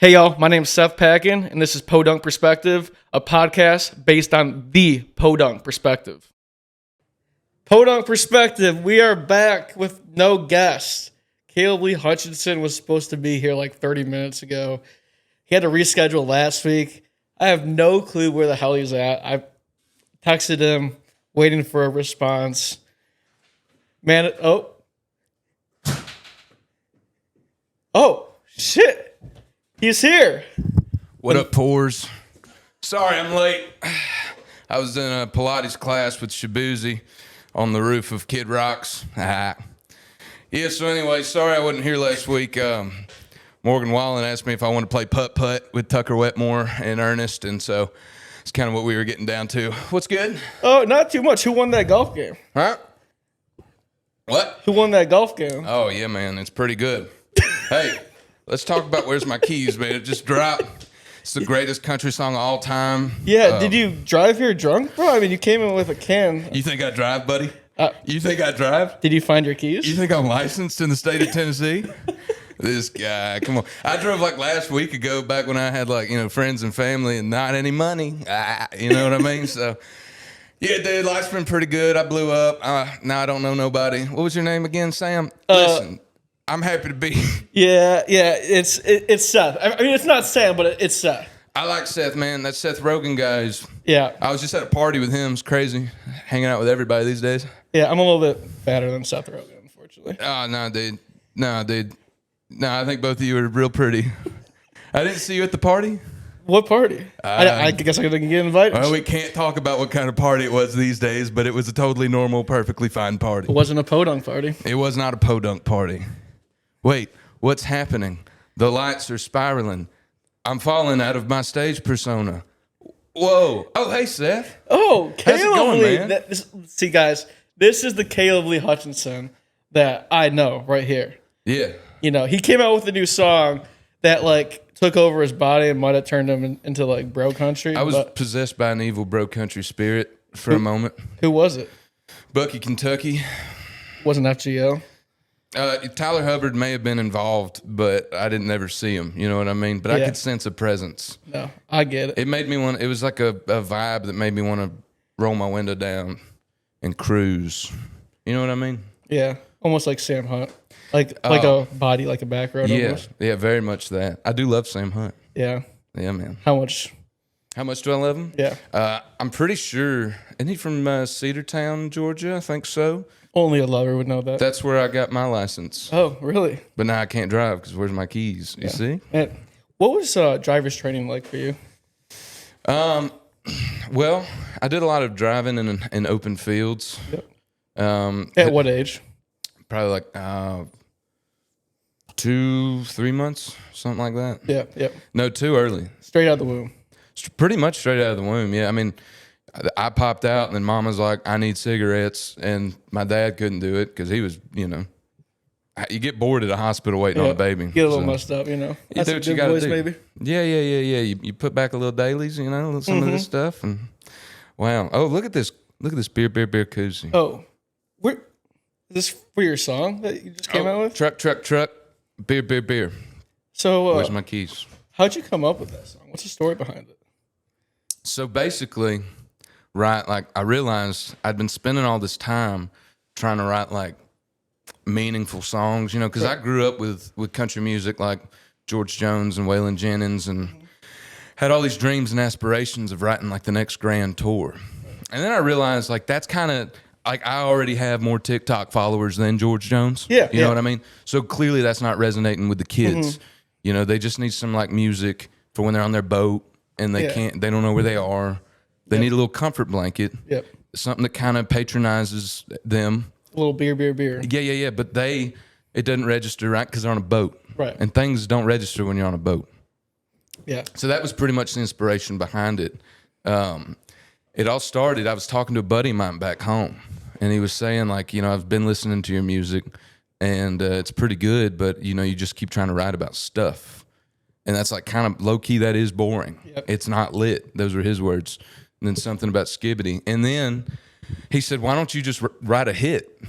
Hey y'all, my name's Seth Packan, and this is Podunk Perspective, a podcast based on the Podunk Perspective. Podunk Perspective, we are back with no guest. Caleb Lee Hutchinson was supposed to be here like 30 minutes ago. He had to reschedule last week. I have no clue where the hell he's at. I texted him, waiting for a response. Man, oh, shit. He's here. What up, pores? Sorry I'm late. I was in a Pilates class with Shabuzi on the roof of Kid Rock's. Yeah, so anyway, sorry I wasn't here last week. Morgan Waylon asked me if I want to play putt-putt with Tucker Wetmore and Ernest, and so it's kind of what we were getting down to. What's good? Oh, not too much. Who won that golf game? Huh? What? Who won that golf game? Oh, yeah, man. It's pretty good. Hey, let's talk about Where's My Keys, man. It just dropped. It's the greatest country song of all time. Yeah, did you drive here drunk, bro? I mean, you came in with a can. You think I drive, buddy? You think I drive? Did you find your keys? You think I'm licensed in the state of Tennessee? This guy, come on. I drove like last week ago, back when I had friends and family and not any money. You know what I mean? So, yeah, dude, life's been pretty good. I blew up. Now I don't know nobody. What was your name again, Sam? Listen, I'm happy to be. Yeah, it's Seth. I mean, it's not Sam, but it's Seth. I like Seth, man. That Seth Rogen guy Yeah. I was just at a party with him. It's crazy. Hanging out with everybody these days. Yeah, I'm a little bit fatter than Seth Rogen, unfortunately. Oh, no, dude. No, I think both of you are real pretty. I didn't see you at the party. What party? I guess I didn't get invited. Well, we can't talk about what kind of party it was these days, but it was a totally normal, perfectly fine party. It wasn't a podunk party. It was not a podunk party. Wait, what's happening? The lights are spiraling. I'm falling out of my stage persona. Whoa. Oh, hey, Seth. Oh, How's it Caleb going, Lee. man? See, guys, this is the Caleb Lee Hutchinson that I know right here. Yeah. You know, he came out with a new song that, took over his body and might have turned him into, bro country. I was possessed by an evil bro country spirit for a moment. Who was it? Bucky, Kentucky. Wasn't FGO? Tyler Hubbard may have been involved, but I didn't ever see him. You know what I mean? But I could sense a presence. No, I get it. It made me want. It was like a vibe that made me want to roll my window down and cruise. You know what I mean? Yeah, almost like Sam Hunt, like a body, like a back road. Yeah, almost. yeah, very much that. I do love Sam Hunt. Yeah. Yeah, man. How much? How much do I love him? Yeah. I'm pretty sure. Isn't he from Cedartown, Georgia? I think so. Only a lover would know that. That's where I got my license. Oh, really? But now I can't drive because where's my keys? You see? And what was driver's training like for you? Well, I did a lot of driving in open fields. Yep. At what age? Probably like 2-3 months, something like that. Yeah. No, too early. Straight out of the womb. Pretty much straight out of the womb. Yeah, I mean, I popped out, and then Mama's like, "I need cigarettes," and my dad couldn't do it because he was, you get bored at a hospital waiting on a baby. Get a little messed up, You That's do what you gotta do. Maybe. Yeah. You put back a little dailies, some of this stuff, and wow. Oh, look at this beer koozie. Oh, is this for your song that you just came out with? Truck, beer. So, where's my keys? How'd you come up with that song? What's the story behind it? So basically, I realized I'd been spending all this time trying to write meaningful songs, because I grew up with country music like George Jones and Waylon Jennings, and had all these dreams and aspirations of writing the next grand tour. And then I realized that's kind of I already have more TikTok followers than George Jones. Yeah, you know what I mean? So clearly that's not resonating with the kids. Mm-hmm. They just need some music for when they're on their boat and they don't know where they are. They need a little comfort blanket. Yep. Something that kind of patronizes them. A little beer. Yeah. But it doesn't register, right? Because they're on a boat. Right. And things don't register when you're on a boat. Yeah. So that was pretty much the inspiration behind it. It all started, I was talking to a buddy of mine back home, and he was saying, I've been listening to your music, and it's pretty good, but, you just keep trying to write about stuff. And that's kind of low-key, that is boring. Yep. It's not lit. Those were his words. And then something about skibbity. And then he said, why don't you just write a hit?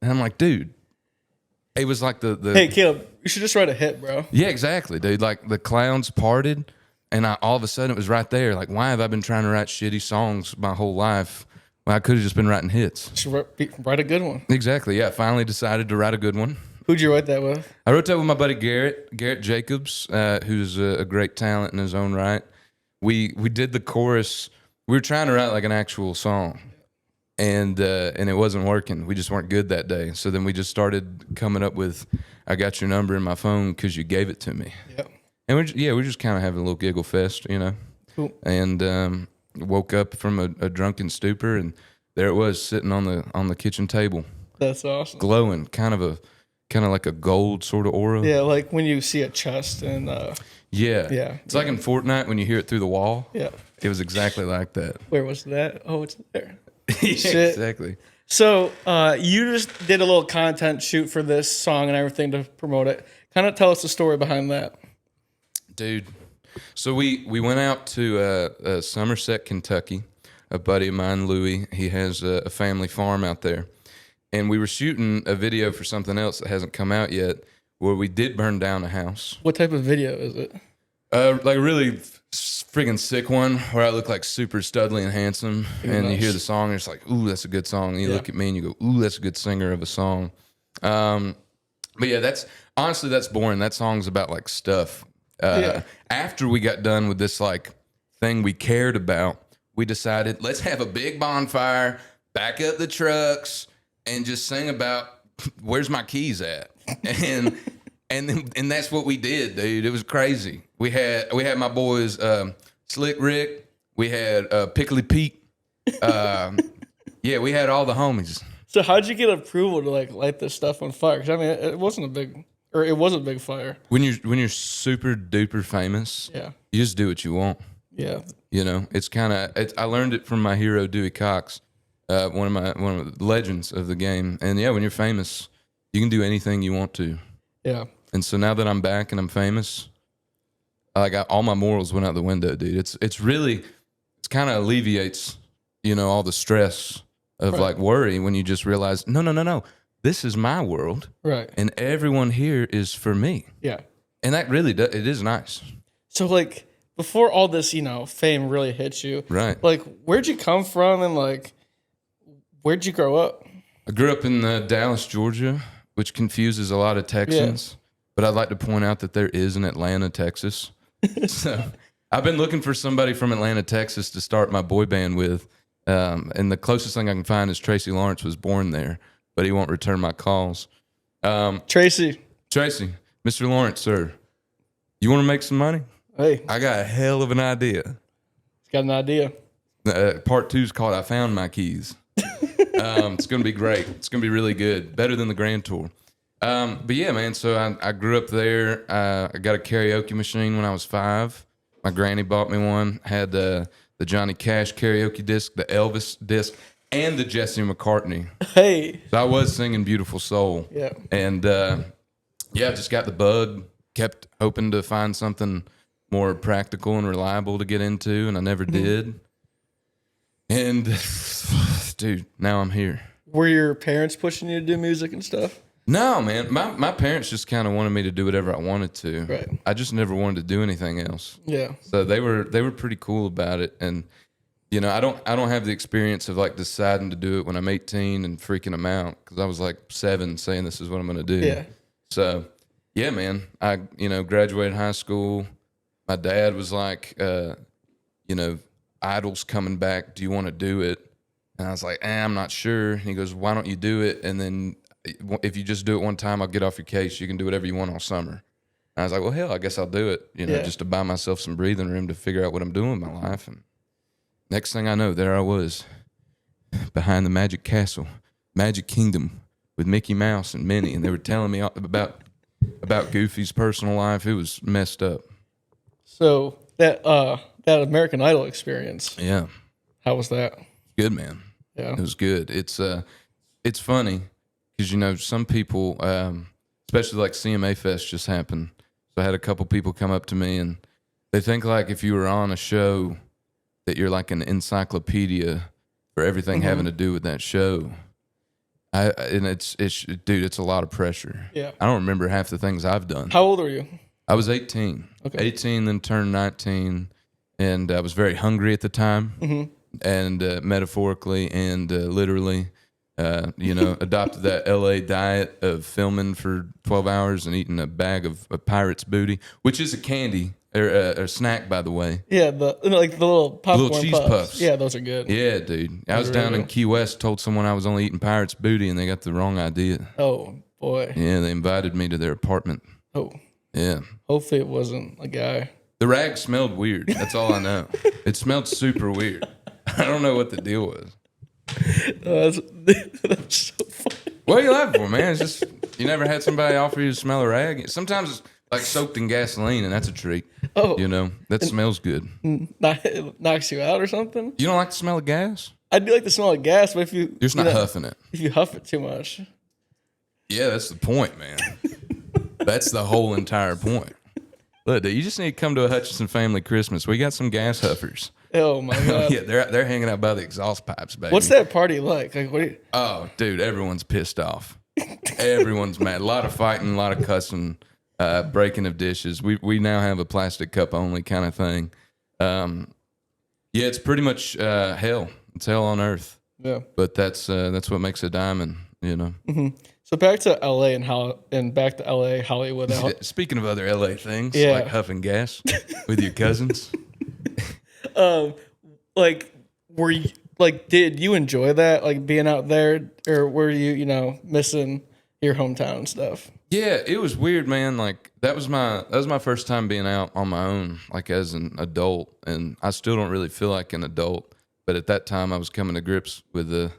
And I'm like, dude, It was like the Hey, Caleb, you should just write a hit, bro. Yeah, exactly, dude. Like the clouds parted, and all of a sudden it was right there. Like, why have I been trying to write shitty songs my whole life? Well, I could have just been writing hits. Just write a good one. Exactly. Yeah, finally decided to write a good one. Who'd you write that with? I wrote that with my buddy Garrett Jacobs, who's a great talent in his own right. We did the chorus. We were trying to write like an actual song, and it wasn't working. We just weren't good that day. So then we just started coming up with, "I got your number in my phone because you gave it to me." Yep. And we're just kind of having a little giggle fest, you know. Cool. And woke up from a drunken stupor, and there it was sitting on the kitchen table, That's awesome. glowing, kind of like a gold sort of aura. Yeah, like when you see a chest and Yeah. It's like in Fortnite when you hear it through the wall. yeah. It was exactly like that. Where was that? Oh, it's there. Yeah, Shit. exactly. So you just did a little content shoot for this song and everything to promote it. Kind of tell us the story behind that. Dude. So we went out to Somerset, Kentucky. A buddy of mine, Louie, he has a family farm out there. And we were shooting a video for something else that hasn't come out yet, where we did burn down a house. What type of video is it? Like a really friggin' sick one where I look like super studly and handsome. And you hear the song and it's like, ooh, that's a good song. And you look at me and you go, ooh, that's a good singer of a song. But yeah, that's boring. That song's about like stuff. After we got done with this like thing we cared about, we decided, let's have a big bonfire, back up the trucks, and just sing about where's my keys at. And that's what we did, dude. It was crazy. We had my boys Slick Rick, we had Pickly Pete. Yeah, we had all the homies. So how'd you get approval to like light this stuff on fire? 'Cause I mean, it was a big fire. When you're super duper famous, Yeah. you just do what you want. Yeah. You know, it's kind of. I learned it from my hero Dewey Cox, one of the legends of the game. And yeah, when you're famous, you can do anything you want to. Yeah. And so now that I'm back and I'm famous, I got all my morals went out the window, dude. It's kind of alleviates, you know, all the stress of like worry when you just realize, no, this is my world, Right. and everyone here is for me. Yeah. And that really does, it is nice. So like before all this, you know, fame really hits you, Right. like where'd you come from and like where'd you grow up? I grew up in Dallas, Georgia, which confuses a lot of Texans. But I'd like to point out that there is an Atlanta, Texas. So I've been looking for somebody from Atlanta, Texas to start my boy band with. And the closest thing I can find is Tracy Lawrence was born there, but he won't return my calls. Tracy, Mr. Lawrence, sir, you want to make some money? hey, I got a hell of an idea. got an idea. Part 2 is called I Found My Keys. It's going to be great. It's going to be really good. Better than the Grand Tour. But yeah, man, so I grew up there. I got a karaoke machine when I was 5. My granny bought me one. Had the Johnny Cash karaoke disc, the Elvis disc, and the Jesse McCartney. Hey. So I was singing Beautiful Soul. Yeah. And yeah, I just got the bug. Kept hoping to find something more practical and reliable to get into, and I never did. And dude, now I'm here. Were your parents pushing you to do music and stuff? No, man. My parents just kind of wanted me to do whatever I wanted to. Right. I just never wanted to do anything else. Yeah. So they were pretty cool about it. And you know, I don't have the experience of like deciding to do it when I'm 18 and freaking them out, because I was like 7 saying this is what I'm going to do. Yeah. So yeah, man. I graduated high school. My dad was like, Idol's coming back. Do you want to do it? And I was like, I'm not sure. And he goes, why don't you do it? And then if you just do it one time, I'll get off your case. You can do whatever you want all summer. And I was like, well, hell, I guess I'll do it, just to buy myself some breathing room to figure out what I'm doing with my life. And next thing I know, there I was behind the Magic Castle, Magic Kingdom with Mickey Mouse and Minnie. And they were telling me about Goofy's personal life. It was messed up. So that American Idol experience. Yeah. How was that? Good, man. Yeah. It was good. It's funny because, some people, especially like CMA Fest just happened. So I had a couple people come up to me and they think like if you were on a show that you're like an encyclopedia for everything having to do with that show. And it's dude, it's a lot of pressure. Yeah. I don't remember half the things I've done. How old are you? I was 18. Okay. 18, then turned 19, and I was very hungry at the time, and metaphorically and literally, adopted that LA diet of filming for 12 hours and eating a bag of pirate's booty, which is a candy or a snack, by the way. Yeah, the little popcorn Little cheese puffs. Yeah, those are good. Yeah, dude. I was down in Key West, told someone I was only eating pirate's booty, and they got the wrong idea. Oh boy. Yeah, they invited me to their apartment. Oh. Yeah. Hopefully it wasn't a guy. The rag smelled weird. That's all I know. It smelled super weird. I don't know what the deal was. That's so funny. What are you laughing for, man? It's just, you never had somebody offer you to smell a rag? Sometimes it's like soaked in gasoline, and that's a treat. Oh. That smells good. It knocks you out or something? You don't like the smell of gas? I do like the smell of gas, but if you... You're just not huffing it. If you huff it too much. Yeah, that's the point, man. That's the whole entire point. Look, dude, you just need to come to a Hutchinson family Christmas. We got some gas huffers. Oh my god! Yeah, they're hanging out by the exhaust pipes, baby. What's that party like? Oh, dude, everyone's pissed off. Everyone's mad. A lot of fighting, a lot of cussing, breaking of dishes. We now have a plastic cup only kind of thing. Yeah, it's pretty much hell. It's hell on earth. Yeah, but that's what makes a diamond. Mm-hmm. So back to LA and back to LA, Hollywood. Speaking of other LA things, yeah. like huffing gas with your cousins. Did you enjoy that, like being out there, or were you, missing your hometown stuff? Yeah, it was weird, man. Like that was my first time being out on my own, like as an adult, and I still don't really feel like an adult. But at that time, I was coming to grips with the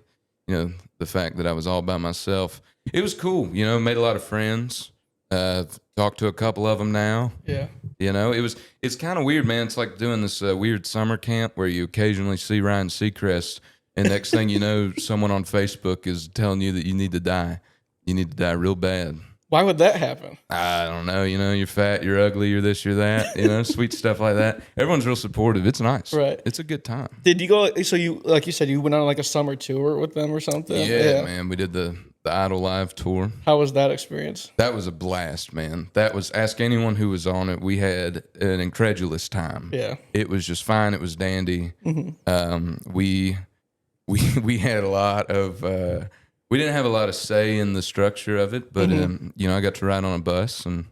fact that I was all by myself. It was cool, made a lot of friends. Talked to a couple of them now. Yeah. It's kind of weird, man. It's like doing this weird summer camp where you occasionally see Ryan Seacrest, and next thing you know, someone on Facebook is telling you that you need to die. You need to die real bad. Why would that happen? I don't know. You're fat, you're ugly, you're this, you're that. Sweet stuff like that. Everyone's real supportive. It's nice. Right. It's a good time. Did you go? So you, like you said, you went on like a summer tour with them or something? Yeah. Man. We did the Idol Live tour. How was that experience? That was a blast, man. Ask anyone who was on it. We had an incredulous time. Yeah. It was just fine. It was dandy. Mm-hmm. We had a lot of. We didn't have a lot of say in the structure of it, but I got to ride on a bus and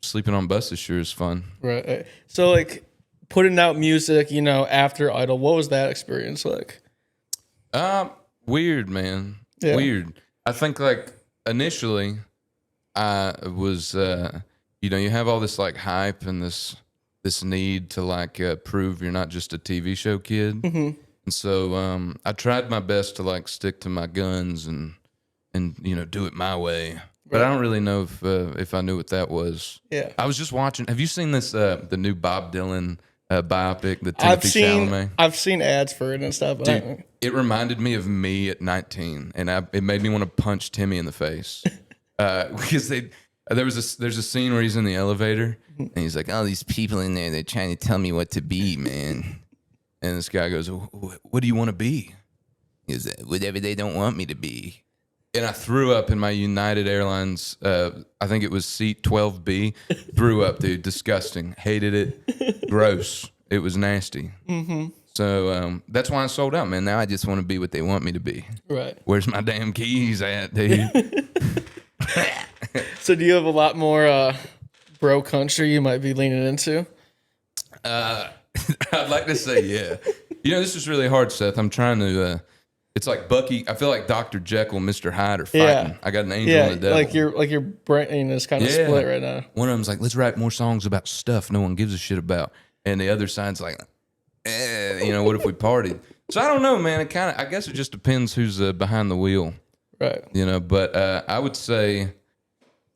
sleeping on buses sure is fun. Right. So like putting out music, after Idol, what was that experience like? Weird, man. Yeah. Weird. I think like initially I was, you have all this like hype and this need to like prove you're not just a TV show kid. Mm-hmm. And so I tried my best to like stick to my guns and do it my way. But I don't really know if I knew what that was. Yeah. I was just watching. Have you seen this the new Bob Dylan biopic, the Timothy Chalamet? I've seen ads for it and stuff. Dude, it reminded me of me at 19, and it made me want to punch Timmy in the face because there's a scene where he's in the elevator and he's like, "Oh, these people in there, they're trying to tell me what to be, man." And this guy goes, "What do you want to be?" He goes, "Whatever they don't want me to be." And I threw up in my United Airlines, I think it was seat 12B. Threw up, dude. Disgusting. Hated it. Gross. It was nasty. Mm-hmm. So that's why I sold out, man. Now I just want to be what they want me to be. Right. Where's my damn keys at, dude? So do you have a lot more bro country you might be leaning into? I'd like to say, yeah. This is really hard, Seth. I'm trying to. It's like Bucky. I feel like Dr. Jekyll and Mr. Hyde are fighting. Yeah. I got an angel and a devil. Like your brain is kind of split right now. One of them's like, let's write more songs about stuff no one gives a shit about, and the other side's like, what if we partied? So I don't know, man. I guess it just depends who's behind the wheel, right? But I would say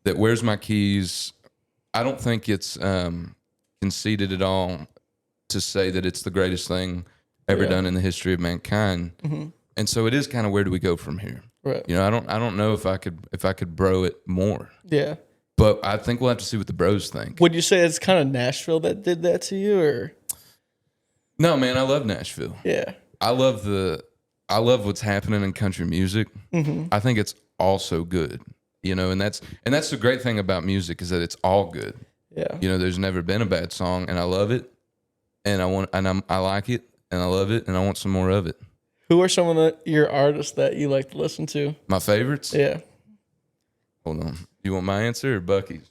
that "Where's My Keys." I don't think it's conceited at all to say that it's the greatest thing ever done in the history of mankind. Mm-hmm. And so it is kind of, where do we go from here? Right. I don't know if I could bro it more. Yeah. But I think we'll have to see what the bros think. Would you say it's kind of Nashville that did that to you, or? No, man, I love Nashville. Yeah. I love the I love what's happening in country music. I think it's also good, and that's the great thing about music is that it's all good. Yeah. There's never been a bad song, and I love it, and I like it, and I love it, and I want some more of it. Who are some of your artists that you like to listen to? My favorites? Yeah. Hold on. You want my answer or Bucky's?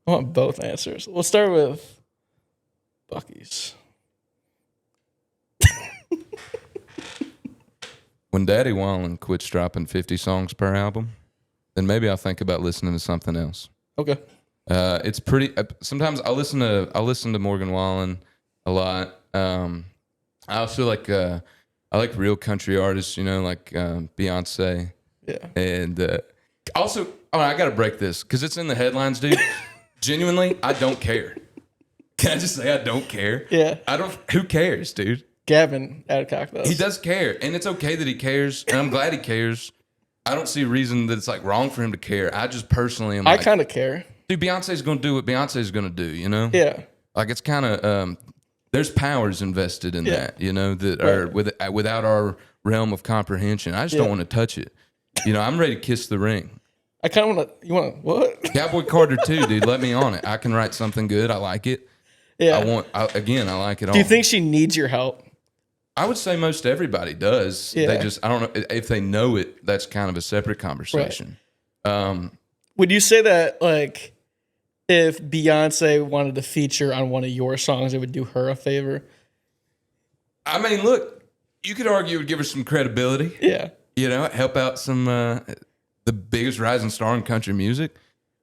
I want both answers. We'll start with Bucky's. When Daddy Waylon quits dropping 50 songs per album, then maybe I'll think about listening to something else. Okay. It's pretty. Sometimes I listen to Morgan Wallen a lot. I also like I like real country artists, like Beyonce. Yeah. And also, I got to break this because it's in the headlines, dude. Genuinely, I don't care. Can I just say I don't care? Yeah. Who cares, dude? Gavin Adcock does. He does care, and it's okay that he cares, and I'm glad he cares. I don't see a reason that it's like wrong for him to care. I just personally am. I kind of care. Dude, Beyonce's going to do what Beyonce's going to do, Yeah. Like it's kind of there's powers invested in that, that are without our realm of comprehension. I just don't want to touch it. I'm ready to kiss the ring. I kind of want to. You want to what? Cowboy Carter too, dude. Let me on it. I can write something good. I like it. Yeah. I like it all. Do you think she needs your help? I would say most everybody does. Yeah. They just, I don't know if they know it. That's kind of a separate conversation. Right. Would you say that like if Beyonce wanted to feature on one of your songs, it would do her a favor? I mean, look, you could argue it would give her some credibility. Yeah. Help out some the biggest rising star in country music.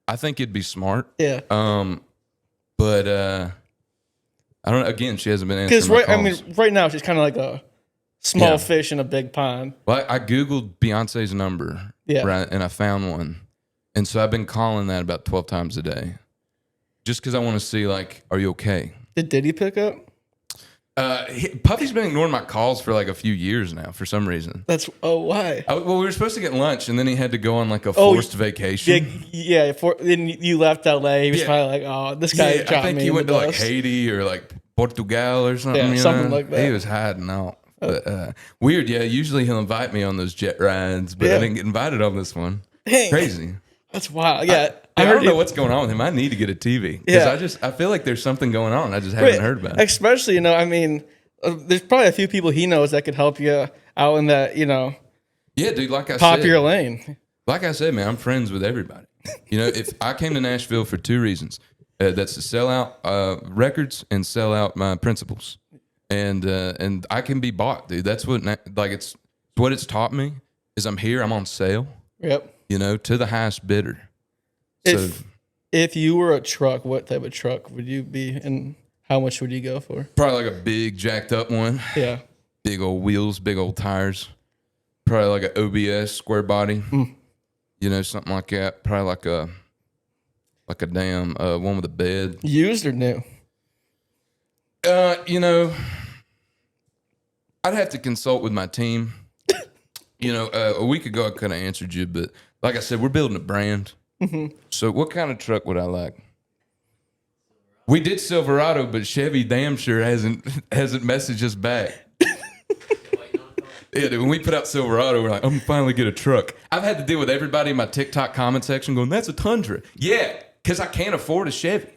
I think it'd be smart. Yeah. But I don't know. Again, she hasn't been answering my calls. Right now she's kind of like a small fish in a big pond. Well, I Googled Beyonce's number, right, and I found one. And so I've been calling that about 12 times a day. Just because I want to see, like, are you okay? Did Diddy pick up? Puffy's been ignoring my calls for like a few years now for some reason. Why? Well, we were supposed to get lunch, and then he had to go on like a forced vacation. Yeah. Then you left LA. He was probably like, "Oh, this guy dropped me." I think he went to like Haiti or like Portugal or something. Yeah, something like that. He was hiding out. But, weird. Yeah, usually he'll invite me on those jet rides, but I didn't get invited on this one. Dang. Crazy. That's wild. Yeah. I don't know what's going on with him. I need to get a TV. Because I feel like there's something going on. I just haven't heard about it. Especially, there's probably a few people he knows that could help you out in that, Yeah, dude, like I said. Pop your lane. Like I said, man, I'm friends with everybody. If I came to Nashville for two reasons. That's to sell out records and sell out my principles. And I can be bought, dude. That's what, it's what it's taught me is I'm here, I'm on sale. Yep. To the highest bidder. If you were a truck, what type of truck would you be, and how much would you go for? Probably like a big jacked up one. Yeah. Big old wheels, big old tires. Probably like an OBS square body. Something like that. Probably like a damn one with a bed. Used or new? I'd have to consult with my team. A week ago I could have answered you, but like I said, we're building a brand. Mm-hmm. So what kind of truck would I like? We did Silverado, but Chevy damn sure hasn't messaged us back. Yeah, dude, when we put out Silverado, we're like, I'm gonna finally get a truck. I've had to deal with everybody in my TikTok comment section going, that's a Tundra. Yeah, because I can't afford a Chevy.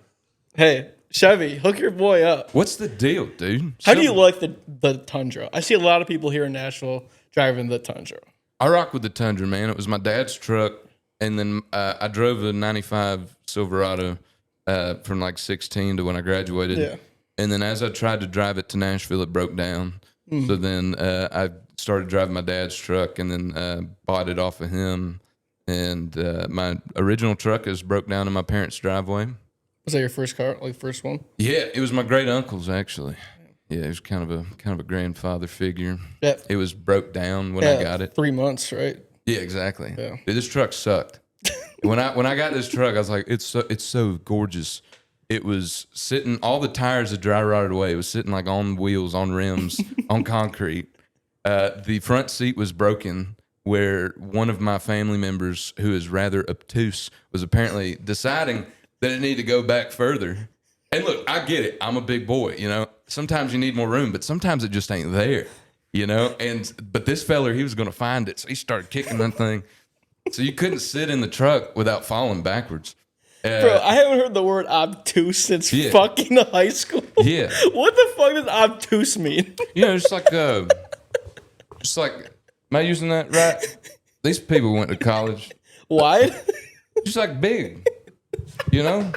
Hey, Chevy, hook your boy up. What's the deal, dude? How do you like the Tundra? I see a lot of people here in Nashville driving the Tundra. I rock with the Tundra, man. It was my dad's truck. And then I drove a 95 Silverado from like 16 to when I graduated. Yeah. And then as I tried to drive it to Nashville, it broke down. Mm-hmm. So then I started driving my dad's truck and then bought it off of him. And my original truck is broke down in my parents' driveway. Was that your first car, like first one? Yeah, it was my great uncle's actually. Yeah, he was kind of a grandfather figure. Yeah. It was broke down when I got it. 3 months, right? Yeah, exactly. Yeah. Dude, this truck sucked. when I got this truck, I was like, it's so gorgeous. It was sitting, all the tires had dry rotted away. It was sitting like on wheels, on rims, on concrete. The front seat was broken, where one of my family members, who is rather obtuse, was apparently deciding that it needed to go back further. And look, I get it. I'm a big boy, Sometimes you need more room, but sometimes it just ain't there. you know? But this feller, he was going to find it. So he started kicking that thing. So you couldn't sit in the truck without falling backwards. Bro, I haven't heard the word obtuse since fucking high school. Yeah. What the fuck does obtuse mean? You know, just like, am I using that right? These people went to college. Wide? Just like big, you know?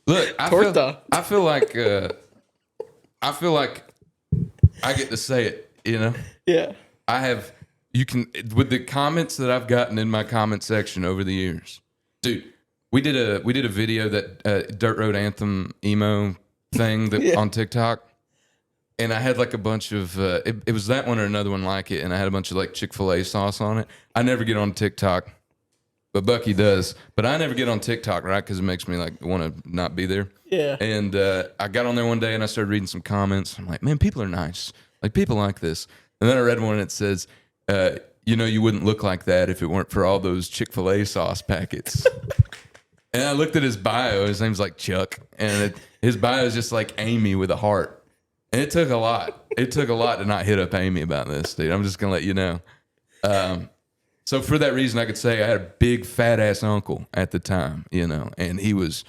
Look, I feel like I get to say it, you know? Yeah. With the comments that I've gotten in my comment section over the years. Dude, we did a video that Dirt Road Anthem emo thing that on TikTok. And I had like a bunch of it was that one or another one like it, and I had a bunch of like Chick-fil-A sauce on it. I never get on TikTok. But Bucky does. But I never get on TikTok, right? Because it makes me like want to not be there. Yeah. And I got on there one day and I started reading some comments. I'm like, man, people are nice. Like, people like this. And then I read one that says, you know, you wouldn't look like that if it weren't for all those Chick-fil-A sauce packets. And I looked at his bio. His name's like Chuck. And his bio is just like Amy with a heart. And it took a lot. It took a lot to not hit up Amy about this, dude. I'm just going to let you know. So for that reason, I could say I had a big fat ass uncle at the time, you know, and he was,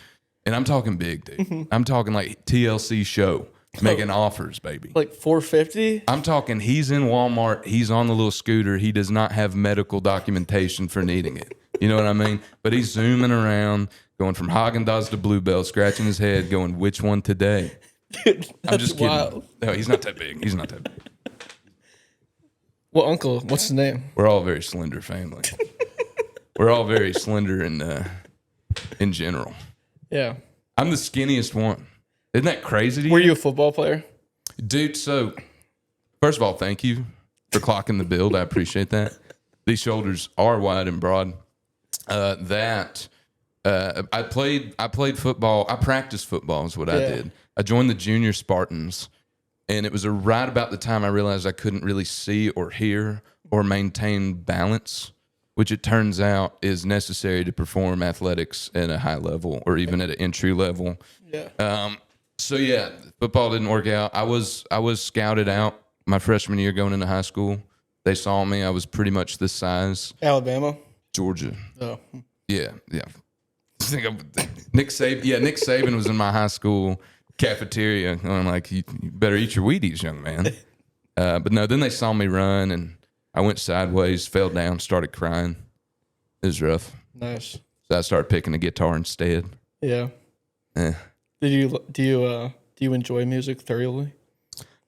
and I'm talking big, dude. I'm talking like TLC show making offers, baby. Like 450? I'm talking he's in Walmart. He's on the little scooter. He does not have medical documentation for needing it. You know what I mean? But he's zooming around, going from Haagen-Dazs to Bluebell, scratching his head, going, which one today? Dude, I'm just kidding. Wild. No, he's not that big. He's not that big. What uncle? What's his name? We're all a very slender family. We're all very slender in general. Yeah. I'm the skinniest one. Isn't that crazy to you? Were you a football player? Dude, so first of all, thank you for clocking the build. I appreciate that. These shoulders are wide and broad. I played football. I practiced football is what I did. I joined the Junior Spartans. And it was right about the time I realized I couldn't really see or hear or maintain balance, which it turns out is necessary to perform athletics at a high level or even at an entry level. Yeah. So yeah, football didn't work out. I was scouted out my freshman year going into high school. They saw me. I was pretty much this size. Alabama? Georgia. Oh. Yeah. Nick Saban was in my high school cafeteria. And I'm like, you better eat your Wheaties, young man. But no, then they saw me run and I went sideways, fell down, started crying. It was rough. Nice. So I started picking a guitar instead. Yeah. Do you enjoy music thoroughly?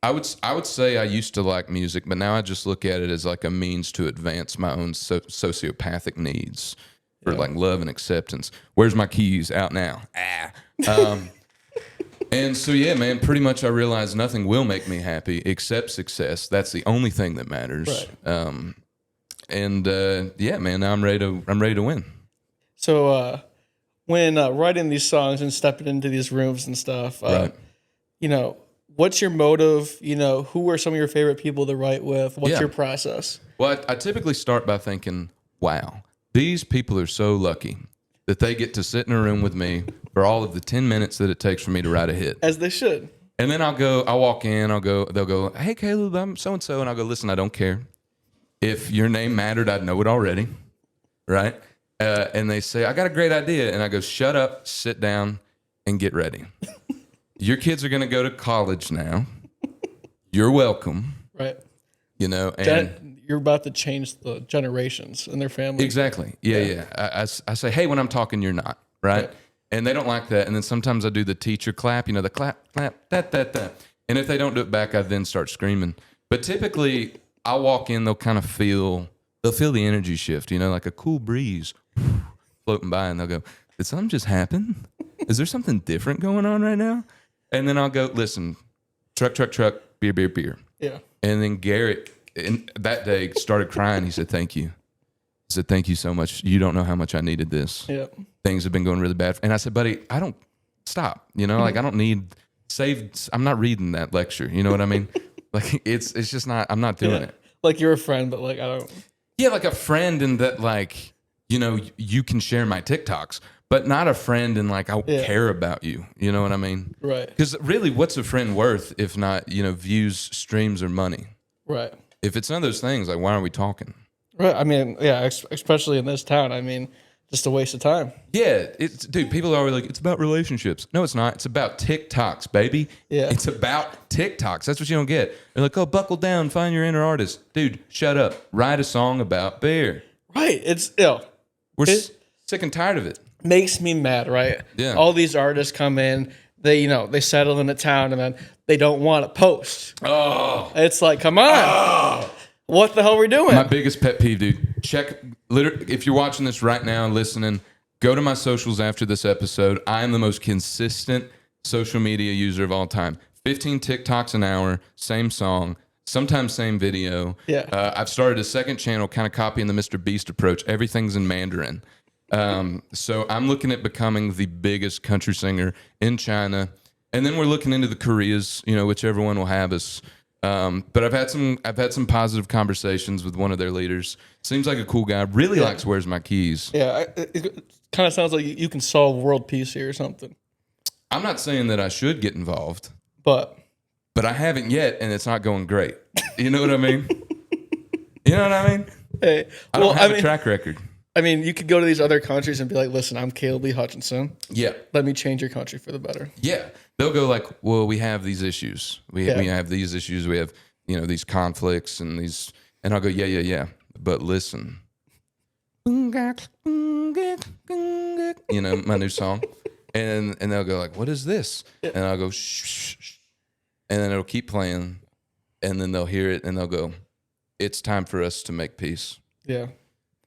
I would say I used to like music, but now I just look at it as like a means to advance my own sociopathic needs for like love and acceptance. Where's my keys? Out now. And so, yeah, man, pretty much I realized nothing will make me happy except success. That's the only thing that matters. Right. Yeah, man, now I'm ready to win. So, when writing these songs and stepping into these rooms and stuff, right. You know, what's your motive? You know, who are some of your favorite people to write with? What's your process? Well, I typically start by thinking, wow, these people are so lucky that they get to sit in a room with me for all of the 10 minutes that it takes for me to write a hit. As they should. And then I'll walk in, they'll go, hey, Caleb, I'm so-and-so. And I'll go, listen, I don't care. If your name mattered, I'd know it already, right? And they say, I got a great idea. And I go, shut up, sit down, and get ready. Your kids are going to go to college now. You're welcome. Right. You know, and you're about to change the generations and their families. Exactly. Yeah. I say, hey, when I'm talking, you're not, right? And they don't like that. And then sometimes I do the teacher clap, you know, the clap, that. And if they don't do it back, I then start screaming. But typically, I'll walk in, they'll feel the energy shift, you know, like a cool breeze floating by, and they'll go, did something just happen? Is there something different going on right now? And then I'll go, listen, truck, beer. Yeah. And then Garrett, that day, started crying. He said, thank you. I said, thank you so much. You don't know how much I needed this. Yeah. Things have been going really bad. And I said, buddy, I don't stop. You know, like I don't need I'm not reading that lecture. You know what I mean? Like it's just not, I'm not doing it. Like you're a friend, but like I don't. Yeah, like a friend in that, like, you know, you can share my TikToks, but not a friend in like I care about you. You know what I mean? Right. Because really, what's a friend worth if not, you know, views, streams, or money? Right. If it's none of those things, like, why aren't we talking? Right. I mean, yeah, especially in this town. I mean, just a waste of time. Yeah, dude, people are always like, it's about relationships. No, it's not. It's about TikToks, baby. Yeah. It's about TikToks. That's what you don't get. They're like, oh, buckle down, find your inner artist. Dude, shut up. Write a song about beer. Right. We're sick and tired of it. Makes me mad, right? Yeah. All these artists come in, they settle in a town, and then they don't want to post. Oh. It's like, come on. Oh. What the hell are we doing? My biggest pet peeve, dude. If you're watching this right now and listening, go to my socials after this episode. I am the most consistent social media user of all time. 15 TikToks an hour, same song, sometimes same video. Yeah. I've started a second channel kind of copying the Mr. Beast approach. Everything's in Mandarin. So I'm looking at becoming the biggest country singer in China. And then we're looking into the Koreas, whichever one will have us. But I've had some positive conversations with one of their leaders. Seems like a cool guy. Really likes Where's My Keys. Yeah, it kind of sounds like you can solve world peace here or something. I'm not saying that I should get involved, but I haven't yet, and it's not going great. You know what I mean? You know what I mean? Hey, I don't have a track record. I mean, you could go to these other countries and be like, listen, I'm Caleb Lee Hutchinson. Yeah. Let me change your country for the better. Yeah. They'll go like, well, we have these issues. We have these issues. We have, these conflicts and I'll go, yeah. But listen. My new song. And they'll go like, what is this? Yeah. And I'll go, shh. And then it'll keep playing. And then they'll hear it and they'll go, it's time for us to make peace. Yeah.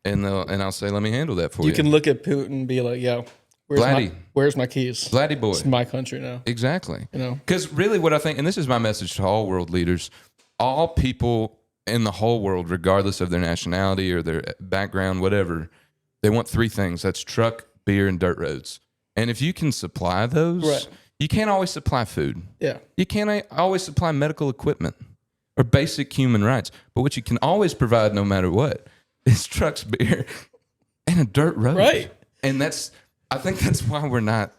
And I'll say, let me handle that for you. You can look at Putin and be like, yo, where's my keys? Vladdy boy. It's my country now. Exactly. Because really what I think, and this is my message to all world leaders, all people in the whole world, regardless of their nationality or their background, whatever, they want three things. That's truck, beer, and dirt roads. And if you can supply those, right. You can't always supply food. Yeah. You can't always supply medical equipment or basic human rights. But what you can always provide no matter what, it's trucks, beer, and a dirt road. Right. And I think that's why we're not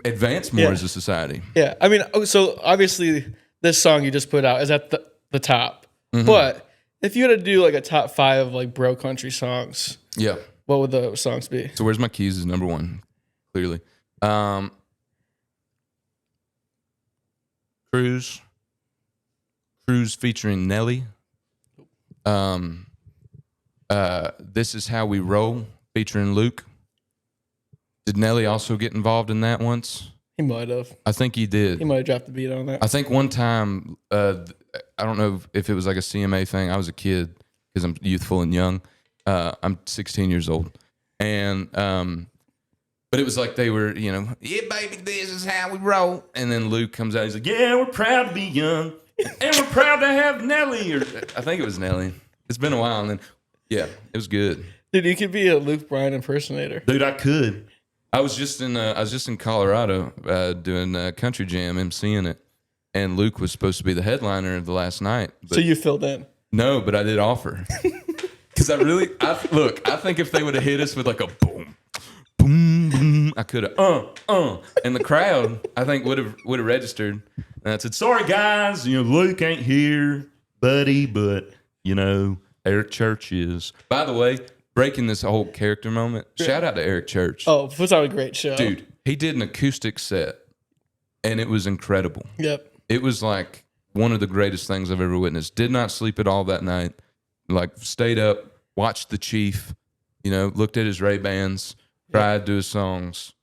advanced more as a society. Yeah. I mean, so obviously this song you just put out is at the top. Mm-hmm. But if you had to do like a top 5 of like bro country songs, what would the songs be? So Where's My Keys is number 1, clearly. Cruise featuring Nelly. This Is How We Roll, featuring Luke. Did Nelly also get involved in that once? He might have. I think he did. He might have dropped the beat on that. I think one time, I don't know if it was like a CMA thing. I was a kid because I'm youthful and young. I'm 16 years old. And, but it was like they were, yeah, baby, this is how we roll. And then Luke comes out. He's like, yeah, we're proud to be young. And we're proud to have Nelly. Or I think it was Nelly. It's been a while. And then, yeah, it was good. Dude, you could be a Luke Bryan impersonator. Dude, I could. I was just in Colorado doing Country Jam, emceeing it, and Luke was supposed to be the headliner of the last night. So you filled in? No, but I did offer. Because I think if they would have hit us with like a boom, boom, boom, I could have, and the crowd, I think would have registered. And I said, sorry guys, Luke ain't here, buddy, but Eric Church is. By the way, breaking this whole character moment, shout out to Eric Church. Oh, puts on a great show. Dude, he did an acoustic set, and it was incredible. Yep. It was like one of the greatest things I've ever witnessed. Did not sleep at all that night. Like, stayed up, watched The Chief, looked at his Ray-Bans, cried to his songs,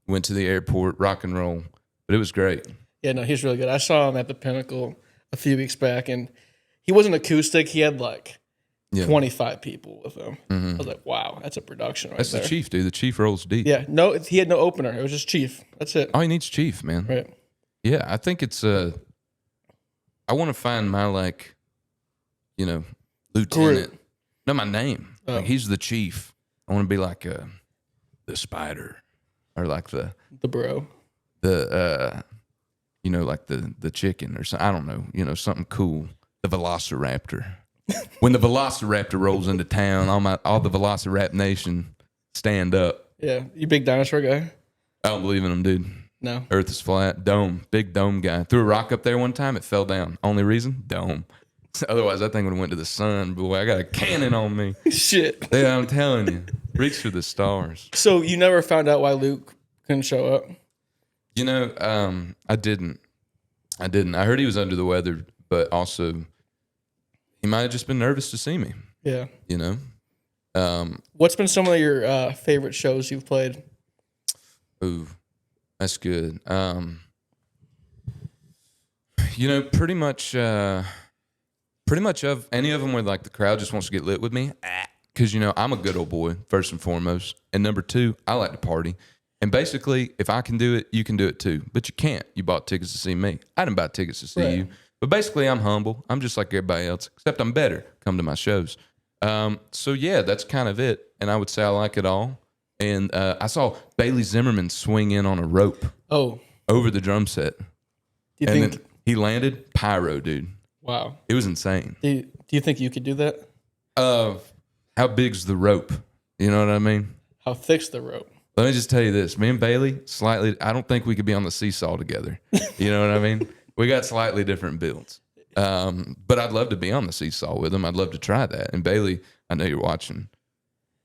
went to the airport, rock and roll. But it was great. Yeah, no, he's really good. I saw him at the Pinnacle a few weeks back, and he wasn't acoustic. He had like 25 people with him. Mm-hmm. I was like, wow, that's a production right there. That's the Chief, dude. The Chief rolls deep. Yeah, no, he had no opener. It was just Chief. That's it. All he needs Chief, man. Right. Yeah, I think it's I want to find my lieutenant. Group. No, my name. Oh. Like, he's the Chief. I want to be like the Spider, or like the bro. Like the chicken or something. I don't know. Something cool. The Velociraptor. When the Velociraptor rolls into town, all the Velociraptor Nation stand up. Yeah, you big dinosaur guy? I don't believe in them, dude. No. Earth is flat. Dome. Big dome guy. Threw a rock up there one time. It fell down. Only reason? Dome. Otherwise, I think would have went to the sun. Boy, I got a cannon on me. Shit. Yeah, I'm telling you. Reach for the stars. So you never found out why Luke couldn't show up? You know, I didn't. I heard he was under the weather, but also he might have just been nervous to see me. Yeah. You know? What's been some of your favorite shows you've played? Ooh, that's good. You know, pretty much of any of them where like the crowd just wants to get lit with me. Because, you know, I'm a good old boy, first and foremost. And number two, I like to party. And basically, if I can do it, you can do it too. But you can't. You bought tickets to see me. I didn't buy tickets to see you. But basically, I'm humble. I'm just like everybody else, except I'm better. Come to my shows. So, yeah, that's kind of it. And I would say I like it all. And I saw Bailey Zimmerman swing in on a rope over the drum set. Then he landed pyro, dude. Wow. It was insane. Do you think you could do that? How big's the rope? You know what I mean? How thick's the rope? Let me just tell you this. Me and Bailey, I don't think we could be on the seesaw together. You know what I mean? We got slightly different builds. But I'd love to be on the seesaw with him. I'd love to try that. And Bailey, I know you're watching.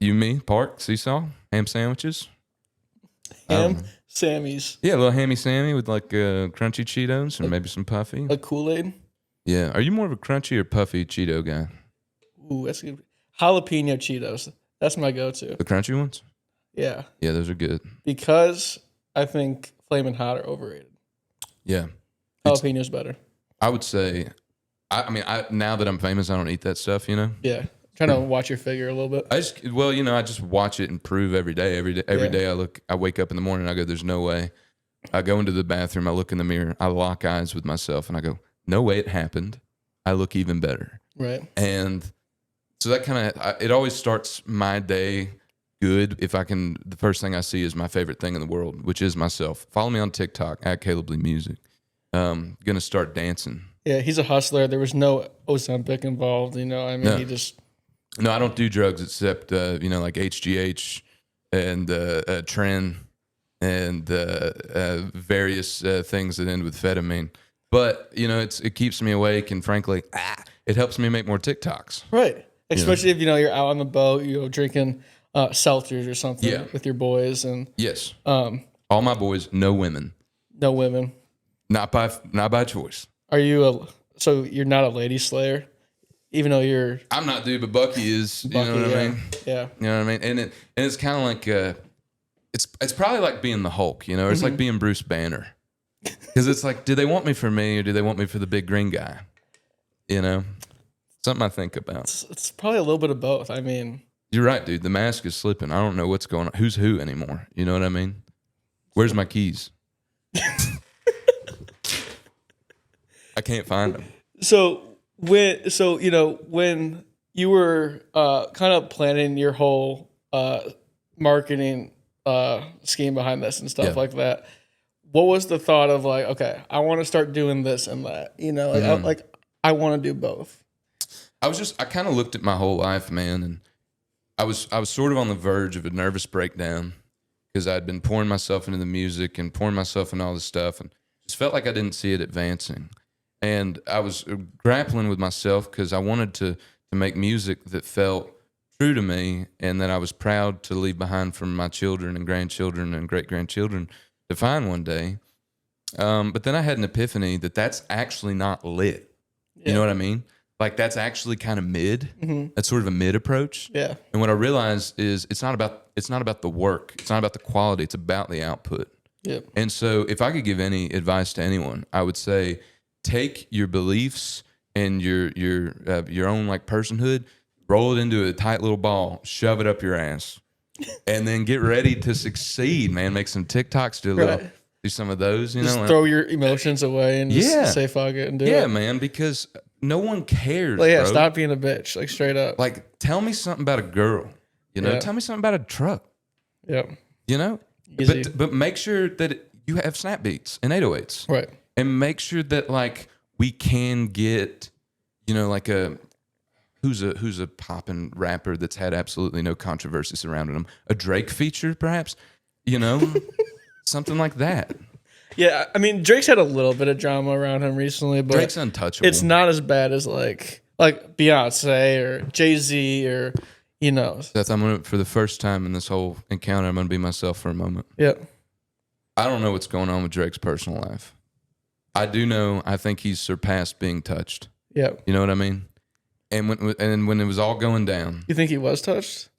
You, me, park, seesaw, ham sandwiches. Ham Sammys. Yeah, a little hammy Sammy with like crunchy Cheetos and maybe some puffy. Like Kool-Aid? Yeah. Are you more of a crunchy or puffy Cheeto guy? Ooh, that's good. Jalapeno Cheetos. That's my go-to. The crunchy ones? Yeah. Yeah, those are good. Because I think Flamin' Hot are overrated. Yeah. Jalapenos better. I would say, I mean, now that I'm famous, I don't eat that stuff, you know? Yeah. Trying to watch your figure a little bit. I just watch it and prove every day. Every day I wake up in the morning, I go, there's no way. I go into the bathroom, I look in the mirror, I lock eyes with myself, and I go, no way it happened. I look even better. Right. And so that kind of, it always starts my day good if I can, the first thing I see is my favorite thing in the world, which is myself. Follow me on TikTok, at Caleb Lee Music. Going to start dancing. Yeah, he's a hustler. There was no Ozempic involved, you know? I mean, he just... No, I don't do drugs except, you know, like HGH and Tren and various things that end with ketamine. But, you know, it keeps me awake, and frankly, it helps me make more TikToks. Right. Especially if, you know, you're out on the boat, you know, drinking seltzers or something with your boys. And yes. All my boys, no women. No women. Not by choice. Are you so you're not a lady slayer? Even though you're... I'm not, dude, but Bucky is. You know what I mean? Yeah. You know what I mean? And it's kind of like, it's probably like being the Hulk, you know? It's like being Bruce Banner. Because it's like, do they want me for me or do they want me for the big green guy? You know? Something I think about. It's probably a little bit of both. I mean... You're right, dude. The mask is slipping. I don't know what's going on. Who's who anymore? You know what I mean? Where's my keys? I can't find them. So you know, when you were kind of planning your whole marketing scheme behind this and stuff like that, what was the thought of like, okay, I want to start doing this and that, you know, like I want to do both. I kind of looked at my whole life, man, and I was sort of on the verge of a nervous breakdown because I'd been pouring myself into the music and pouring myself into all this stuff, and just felt like I didn't see it advancing. And I was grappling with myself because I wanted to make music that felt true to me and that I was proud to leave behind for my children and grandchildren and great-grandchildren to find one day. But then I had an epiphany that that's actually not lit. You know what I mean? Like that's actually kind of mid. Mm-hmm. That's sort of a mid approach. Yeah. And what I realized is it's not about the work. It's not about the quality. It's about the output. Yep. And so if I could give any advice to anyone, I would say, take your beliefs and your own like personhood, roll it into a tight little ball, shove it up your ass, and then get ready to succeed, man. Make some TikToks, do some of those, you just know. Throw your emotions away and just say fuck it and do it. Yeah, man, because no one cares. Like, bro. Stop being a bitch, like straight up. Like, tell me something about a girl, you know. Tell me something about a truck. Yep. You know, but make sure that you have snap beats and 808s, right? And make sure that like we can get, you know, like who's a poppin' rapper that's had absolutely no controversy surrounding him. A Drake feature, perhaps, you know, something like that. Yeah, I mean, Drake's had a little bit of drama around him recently, but Drake's untouchable. it's not as bad as like Beyonce or Jay-Z or, you know. Seth, for the first time in this whole encounter, I'm gonna be myself for a moment. Yeah. I don't know what's going on with Drake's personal life. I do know I think he's surpassed being touched. Yeah. You know what I mean? And when it was all going down, You think he was touched?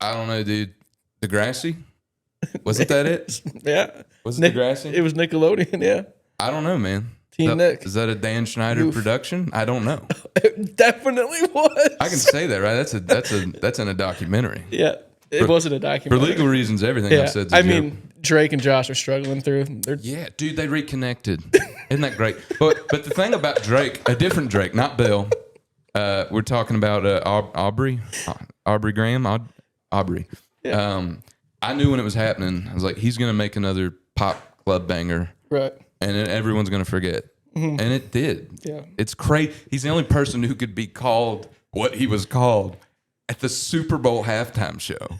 I don't know, dude. Degrassi? Wasn't that it? Yeah. Was it Degrassi? It was Nickelodeon, yeah. I don't know, man. Teen Nick. Is that a Dan Schneider production? I don't know. It definitely was. I can say that, right? That's in a documentary. Yeah. It wasn't a documentary. For legal reasons, everything I've said is a joke. mean, Drake and Josh are struggling through. Yeah, dude, they reconnected. Isn't that great? But the thing about Drake, a different Drake, not Bill. We're talking about Aubrey Graham, Aubrey. Yeah. I knew when it was happening. I was like, he's gonna make another pop club banger, Right. and then everyone's gonna forget. And it did. Yeah. It's crazy. He's the only person who could be called what he was called at the Super Bowl halftime show,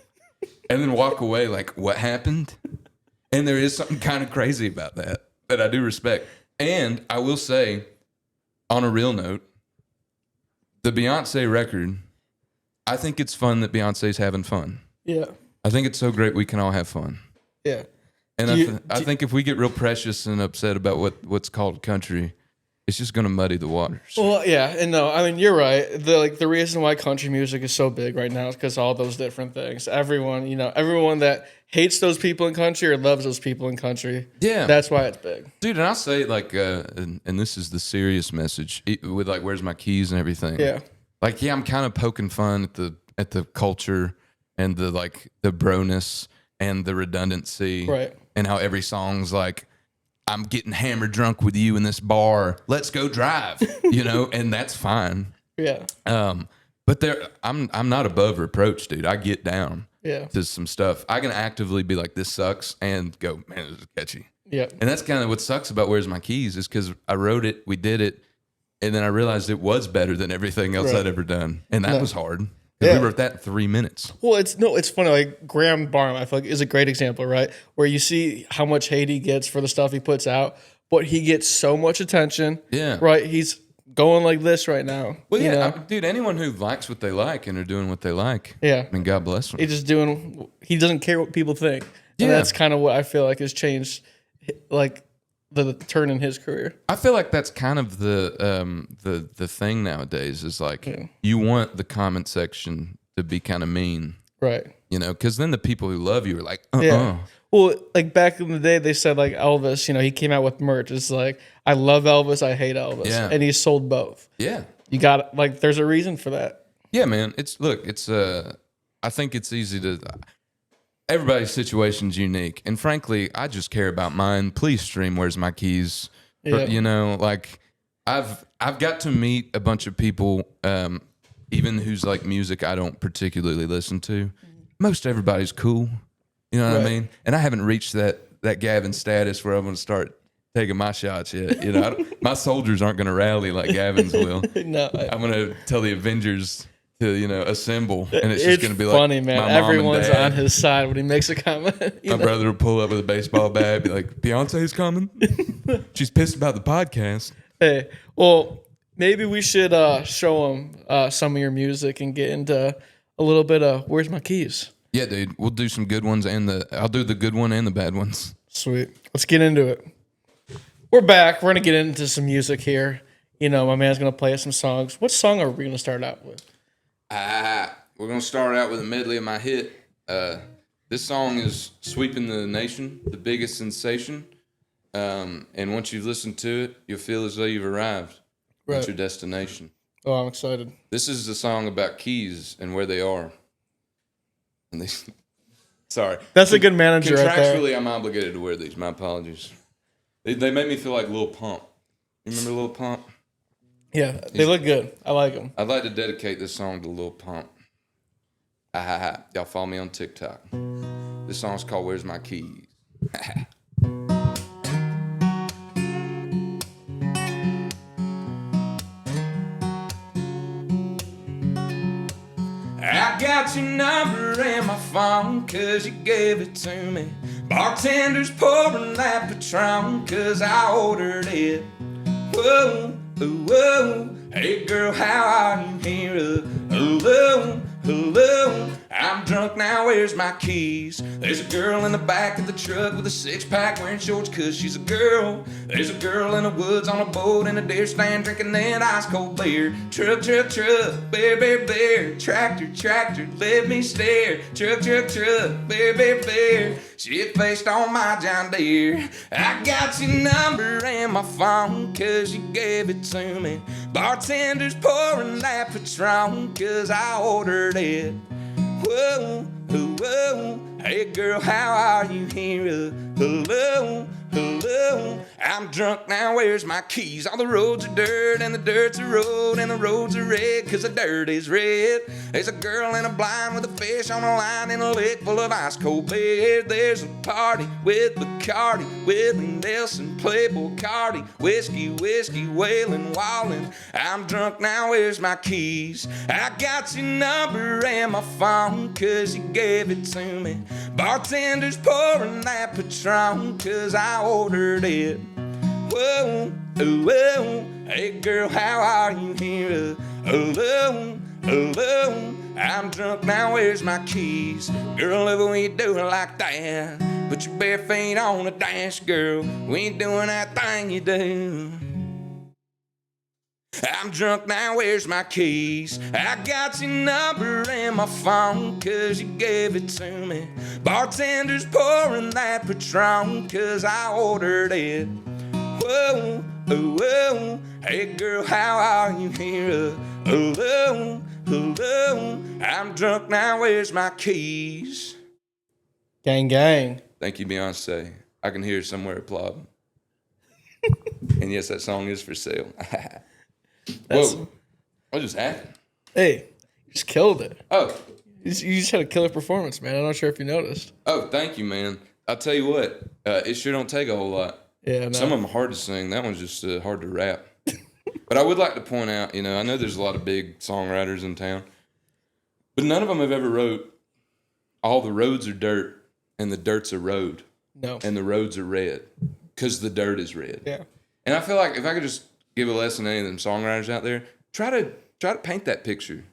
and then walk away like, what happened? And there is something kind of crazy about that I do respect. And I will say, on a real note, the Beyonce record, I think it's fun that Beyonce's having fun. Yeah. I think it's so great we can all have fun. Yeah. And I think if we get real precious and upset about what's called country, it's just going to muddy the waters. Well, yeah, and no, I mean, you're right. The reason why country music is so big right now is because all those different things. Everyone that hates those people in country or loves those people in country. Yeah. That's why it's big. Dude, and I'll say, like, and this is the serious message with, like, where's my keys and everything. Yeah. Like, yeah, I'm kind of poking fun at the culture and the broness and the redundancy. Right. And how every song's like, I'm getting hammered drunk with you in this bar. Let's go drive, and that's fine. Yeah. But I'm not above reproach, dude. I get down to some stuff. I can actively be like, this sucks, and go, man, this is catchy. Yeah. And that's kind of what sucks about Where's My Keys is because I wrote it, we did it, and then I realized it was better than everything else I'd ever done. And that was hard. Yeah. We wrote that in 3 minutes. Well, it's funny. Like Graham Barham, I feel like is a great example, right? Where you see how much hate he gets for the stuff he puts out, but he gets so much attention. Yeah. Right. He's going like this right now. Well, yeah, dude. Anyone who likes what they like and are doing what they like. Yeah. I mean, God bless them. He doesn't care what people think. And that's kind of what I feel like has changed, like the turn in his career. I feel like that's kind of the thing nowadays is like you want the comment section to be kind of mean, right? Because then the people who love you are like, Yeah. Well, like back in the day, they said like Elvis, he came out with merch. It's like I love Elvis, I hate Elvis, and he sold both. Yeah, you got like there's a reason for that. Yeah, man. It's I think it's easy to. Everybody's situation's unique, and frankly, I just care about mine. Please stream Where's My Keys? Yeah. Like I've got to meet a bunch of people, even whose like music I don't particularly listen to. Most everybody's cool, you know what I mean? And I haven't reached that Gavin status where I'm going to start taking my shots yet. My soldiers aren't going to rally like Gavin's will. No, I'm going to tell the Avengers to assemble, and it's just going to be funny, like man. my Everyone's mom and dad. on his side when he makes a comment. My brother will pull up with a baseball bat, be like, "Beyonce's coming. She's pissed about the podcast." Hey, well, maybe we should show him some of your music and get into a little bit of Where's My Keys. Yeah, dude. We'll do some good ones, I'll do the good one and the bad ones. Sweet. Let's get into it. We're back. We're gonna get into some music here. My man's gonna play us some songs. What song are we gonna start out with? We're going to start out with a medley of my hit. This song is sweeping the nation, the biggest sensation. And once you've listened to it, you'll feel as though you've arrived at your destination. Oh, I'm excited. This is a song about keys and where they are. And sorry. That's a good manager right there. Contractually, I'm obligated to wear these. My apologies. They make me feel like Lil Pump. You remember Lil Pump? Yeah, they look good. I like them. I'd like to dedicate this song to Lil Pump. Y'all follow me on TikTok. This song's called Where's My Keys? I got your number in my phone 'cause you gave it to me Bartender's pouring that Patron, 'cause I ordered it. Whoa, whoa, hey girl, how are you here? Hello, hello, I'm drunk now, where's my keys? There's a girl in the back of the truck with a six-pack wearing shorts 'cause she's a girl. There's a girl in the woods on a boat in a deer stand drinking that ice-cold beer. Truck, truck, truck, bear, bear, bear. Tractor, tractor, let me stare. Truck, truck, truck, bear, bear, bear. Shit-faced on my John Deere. I got your number and my phone 'cause you gave it to me. Bartender's pouring that Patron 'cause I ordered it. Whoa, whoa, hey girl, how are you here? Hello, hello, I'm drunk now, where's my keys? All the roads are dirt and the dirt's a road and the roads are red 'cause the dirt is red. There's a girl in a blind with a fish on a line in a lake full of ice cold beer. There's a party with Bacardi, Willie Nelson, Playboy Cardi, whiskey, whiskey, Waylon, Wallin. I'm drunk now, where's my keys? I got your number and my phone 'cause you gave it to me. Bartender's pouring that Patron 'cause I ordered it. Whoa, whoa, hey girl, how are you here? Hello, hello, I'm drunk now, where's my keys? Girl, love it when you do it like that. Put your bare feet on the dash, girl. We ain't doing that thing you do. I'm drunk now, where's my keys? I got your number and my phone 'cause you gave it to me. Bartender's pouring that Patron 'cause I ordered it. Whoa, whoa, hey girl, how are you here? Hello, hello, I'm drunk now, where's my keys? Gang, gang. Thank you, Beyonce. I can hear somewhere applauding. And yes, that song is for sale. Whoa, what just happened? Hey, you just killed it. Oh. You just had a killer performance, man. I'm not sure if you noticed. Oh, thank you, man. I'll tell you what, it sure don't take a whole lot. Yeah, no. Some of them are hard to sing. That one's just hard to rap. But I would like to point out, I know there's a lot of big songwriters in town, but none of them have ever wrote, all the roads are dirt and the dirt's a road. No. And the roads are red because the dirt is red. Yeah. And I feel like if I could just give a lesson to any of them songwriters out there, try to paint that picture.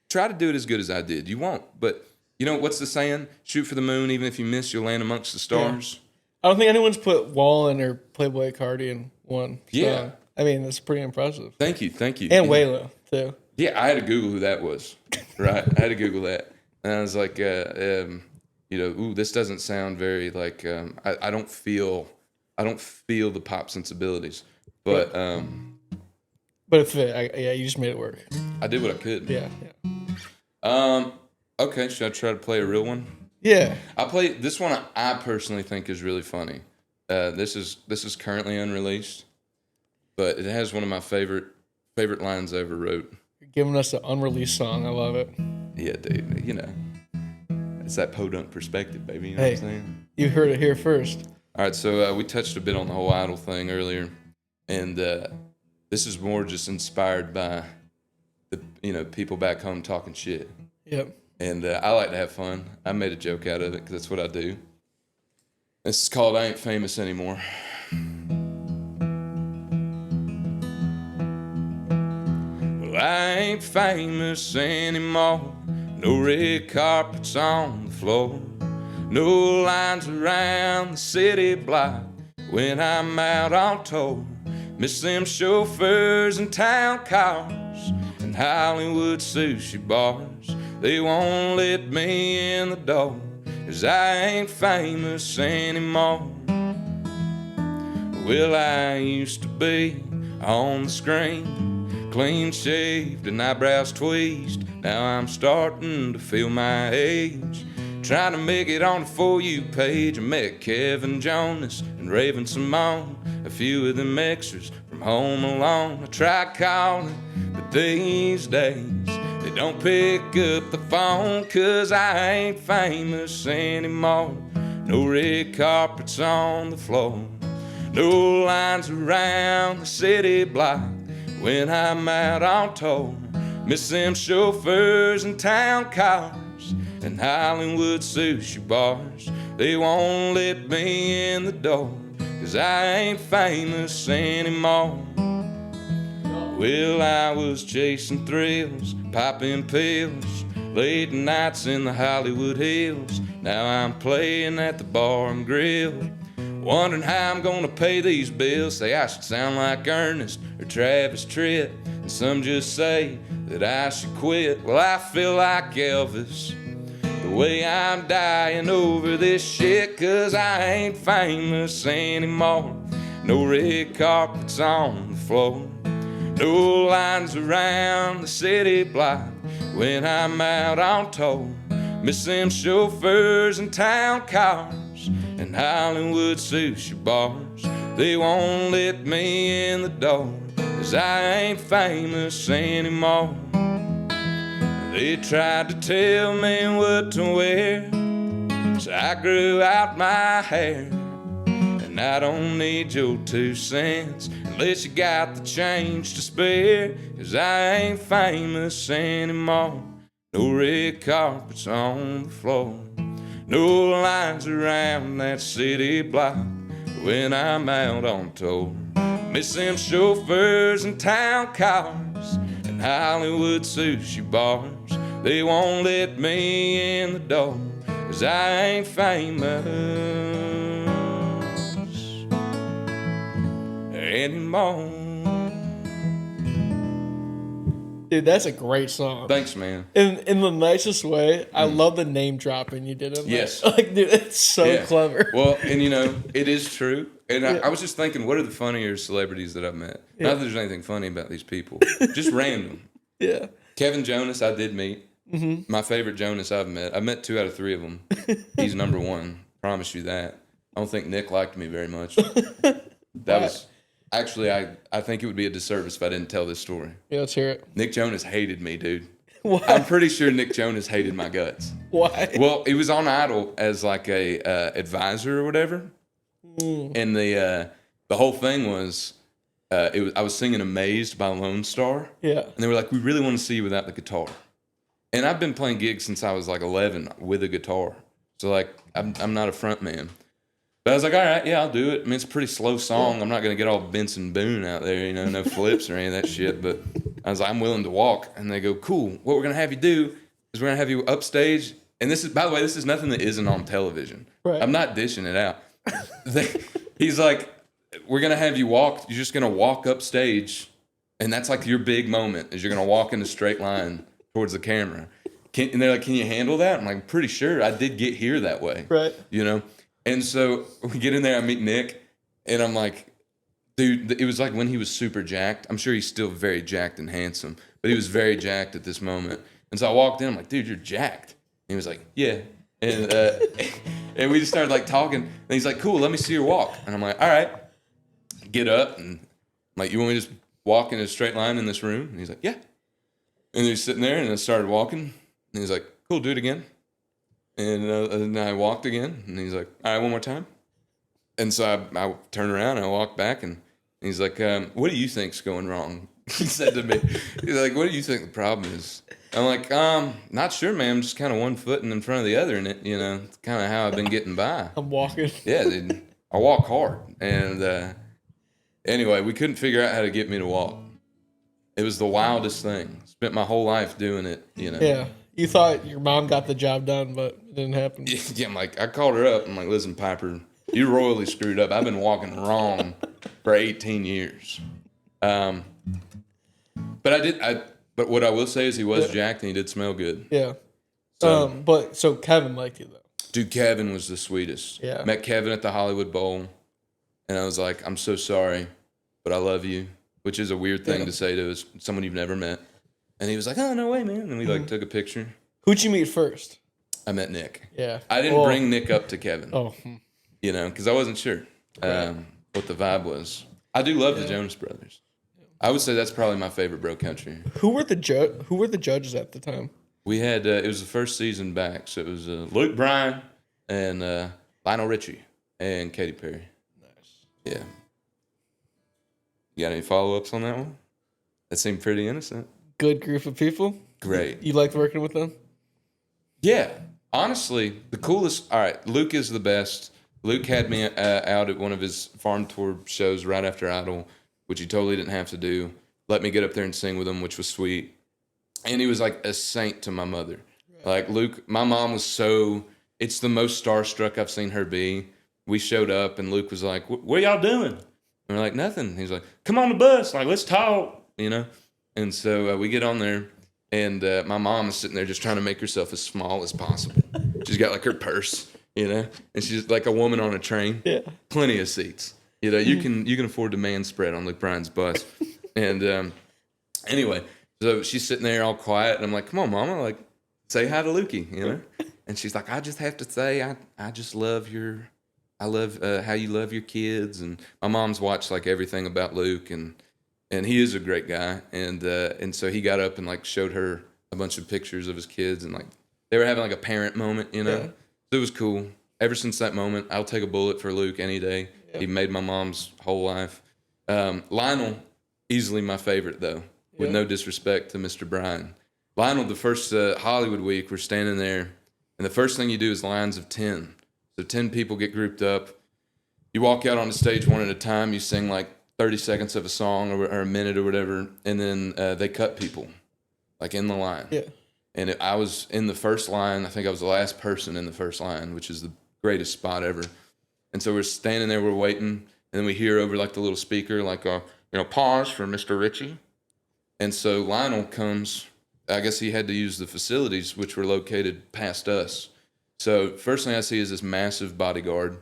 Try to do it as good as I did. You won't, but what's the saying? Shoot for the moon, even if you miss, you'll land amongst the stars. Yeah. I don't think anyone's put Waylon or Playboy Cardi in one. Yeah. I mean, that's pretty impressive. Thank you. And Waylon, too. Yeah, I had to Google who that was. Right? I had to Google that. And I was like, ooh, this doesn't sound very like, I don't feel the pop sensibilities. But it fit. You just made it work. I did what I could. Yeah. Okay, should I try to play a real one? Yeah. I play this one. I personally think is really funny. This is currently unreleased, but it has one of my favorite lines I ever wrote. You're giving us an unreleased song. I love it. Yeah, dude. It's that Podunk Perspective, baby. You know what I'm saying? You heard it here first. All right, so we touched a bit on the whole idol thing earlier, and this is more just inspired by the people back home talking shit. Yep. And I like to have fun. I made a joke out of it because that's what I do. This is called I Ain't Famous Anymore. Well, I ain't famous anymore. No red carpets on the floor. No lines around the city block when I'm out on tour. Miss them chauffeurs and town cars and Hollywood sushi bars. They won't let me in the door, 'cause I ain't famous anymore. Well, I used to be on the screen, clean shaved and eyebrows tweezed. Now I'm starting to feel my age, trying to make it on the For You page. I met Kevin Jonas and Raven Simone, a few of them extras from Home Alone. I tried calling, but these days they don't pick up the phone, 'cause I ain't famous anymore. No red carpets on the floor. No lines around the city block when I'm out on tour. Miss them chauffeurs and town cars and Hollywood sushi bars. They won't let me in the door, 'cause I ain't famous anymore. Well, I was chasing thrills, popping pills, late nights in the Hollywood Hills. Now I'm playing at the bar and grill, wondering how I'm gonna pay these bills. Say I should sound like Ernest or Travis Tritt, and some just say that I should quit. Well, I feel like Elvis, the way I'm dying over this shit, 'cause I ain't famous anymore. No red carpets on the floor, no lines around the city block when I'm out on tour. Miss them chauffeurs and town cars and Hollywood sushi bars. They won't let me in the door, 'cause I ain't famous anymore. They tried to tell me what to wear, so I grew out my hair. And I don't need your 2 cents unless you got the change to spare, 'cause I ain't famous anymore. No red carpets on the floor, no lines around that city block when I'm out on tour. Miss them chauffeurs and town cars and Hollywood sushi bars. They won't let me in the door, 'cause I ain't famous anymore. Dude, that's a great song. Thanks, man. In the nicest way. I love the name dropping you did. Yes. Like, dude, it's so clever. Well, and you know, it is true. And I was just thinking, what are the funnier celebrities that I've met? Not that there's anything funny about these people. Just random. Yeah. Kevin Jonas, I did meet. Mm-hmm. My favorite Jonas I've met. I met 2 out of 3 of them. He's number 1. Promise you that. I don't think Nick liked me very much. That was... Actually, I think it would be a disservice if I didn't tell this story. Yeah, let's hear it. Nick Jonas hated me, dude. Why? I'm pretty sure Nick Jonas hated my guts. Why? Well, he was on Idol as like a advisor or whatever, and the whole thing was, I was singing "Amazed" by Lone Star. Yeah. And they were like, "We really want to see you without the guitar." And I've been playing gigs since I was like 11 with a guitar, so like I'm not a front man. But I was like, all right, yeah, I'll do it. I mean, it's a pretty slow song. I'm not going to get all Benson Boone out there, you know, no flips or any of that shit. But I was like, I'm willing to walk. And they go, cool. What we're going to have you do is we're going to have you upstage. And this is, by the way, this is nothing that isn't on television. Right. I'm not dishing it out. He's like, we're going to have you walk. You're just going to walk upstage. And that's like your big moment is you're going to walk in a straight line towards the camera. And they're like, can you handle that? I'm like, pretty sure. I did get here that way. Right. You know? And so we get in there, I meet Nick, and I'm like, dude, it was like when he was super jacked. I'm sure he's still very jacked and handsome, but he was very jacked at this moment. And so I walked in, I'm like, dude, you're jacked. And he was like, yeah. And and we just started like talking. And he's like, cool, let me see your walk. And I'm like, all right. Get up, and I'm like, you want me to just walk in a straight line in this room? And he's like, yeah. And he's sitting there, and I started walking. And he's like, cool, do it again. And I walked again, and he's like, all right, one more time. And so I turned around, and I walked back, and he's like, what do you think's going wrong? He said to me, he's like, what do you think the problem is? I'm like, not sure, man. I'm just kind of one foot in front of the other, and you know, it's kind of how I've been getting by. I'm walking. Yeah, dude, I walk hard. And anyway, we couldn't figure out how to get me to walk. It was the wildest thing. Spent my whole life doing it, you know. Yeah. You thought your mom got the job done, but it didn't happen. Yeah, I'm like, I called her up. I'm like, listen, Piper, you royally screwed up. I've been walking wrong for 18 years. But but what I will say is he was jacked and he did smell good. Yeah. So, So Kevin liked you though. Dude, Kevin was the sweetest. Yeah. Met Kevin at the Hollywood Bowl, and I was like, I'm so sorry, but I love you, which is a weird thing to say to someone you've never met. And he was like, oh, no way, man. And we like took a picture. Who'd you meet first? I met Nick. Yeah. I didn't bring Nick up to Kevin. Oh. You know, because I wasn't sure what the vibe was. I do love the Jonas Brothers. I would say that's probably my favorite bro country. Who were the judges at the time? We had, it was the first season back. So it was Luke Bryan and Lionel Richie and Katy Perry. Nice. Yeah. You got any follow-ups on that one? That seemed pretty innocent. Good group of people. Great. You liked working with them? Yeah. Honestly, the coolest. All right, Luke is the best. Luke had me out at one of his farm tour shows right after Idol, which he totally didn't have to do. Let me get up there and sing with him, which was sweet. And he was like a saint to my mother. Like Luke, my mom was so. It's the most starstruck I've seen her be. We showed up and Luke was like, "What are y'all doing?" And we're like, "Nothing." He's like, "Come on the bus, like let's talk," you know. And so we get on there. And my mom is sitting there just trying to make herself as small as possible. She's got like her purse, you know, and she's like a woman on a train. Yeah. Plenty of seats. You know, you can afford to man spread on Luke Bryan's bus. And anyway, so she's sitting there all quiet, and I'm like, "Come on, Mama, like say hi to Lukey," you know. And she's like, "I just have to say, I just love I love how you love your kids." And my mom's watched like everything about Luke, and he is a great guy, and so he got up and like showed her a bunch of pictures of his kids, and like they were having like a parent moment, you know. Yeah. So it was cool. Ever since that moment, I'll take a bullet for Luke any day. Yeah. He made my mom's whole life. Lionel, easily my favorite though, with no disrespect to Mr. Bryan. Lionel, the first Hollywood week, we're standing there, and the first thing you do is lines of 10. So 10 people get grouped up. You walk out on the stage one at a time. You sing like 30 seconds of a song or a minute or whatever, and then they cut people, like in the line. Yeah. And I was in the first line. I think I was the last person in the first line, which is the greatest spot ever. And so we're standing there, we're waiting, and then we hear over like the little speaker, like, pause for Mr. Ritchie. And so Lionel comes. I guess he had to use the facilities, which were located past us. So first thing I see is this massive bodyguard,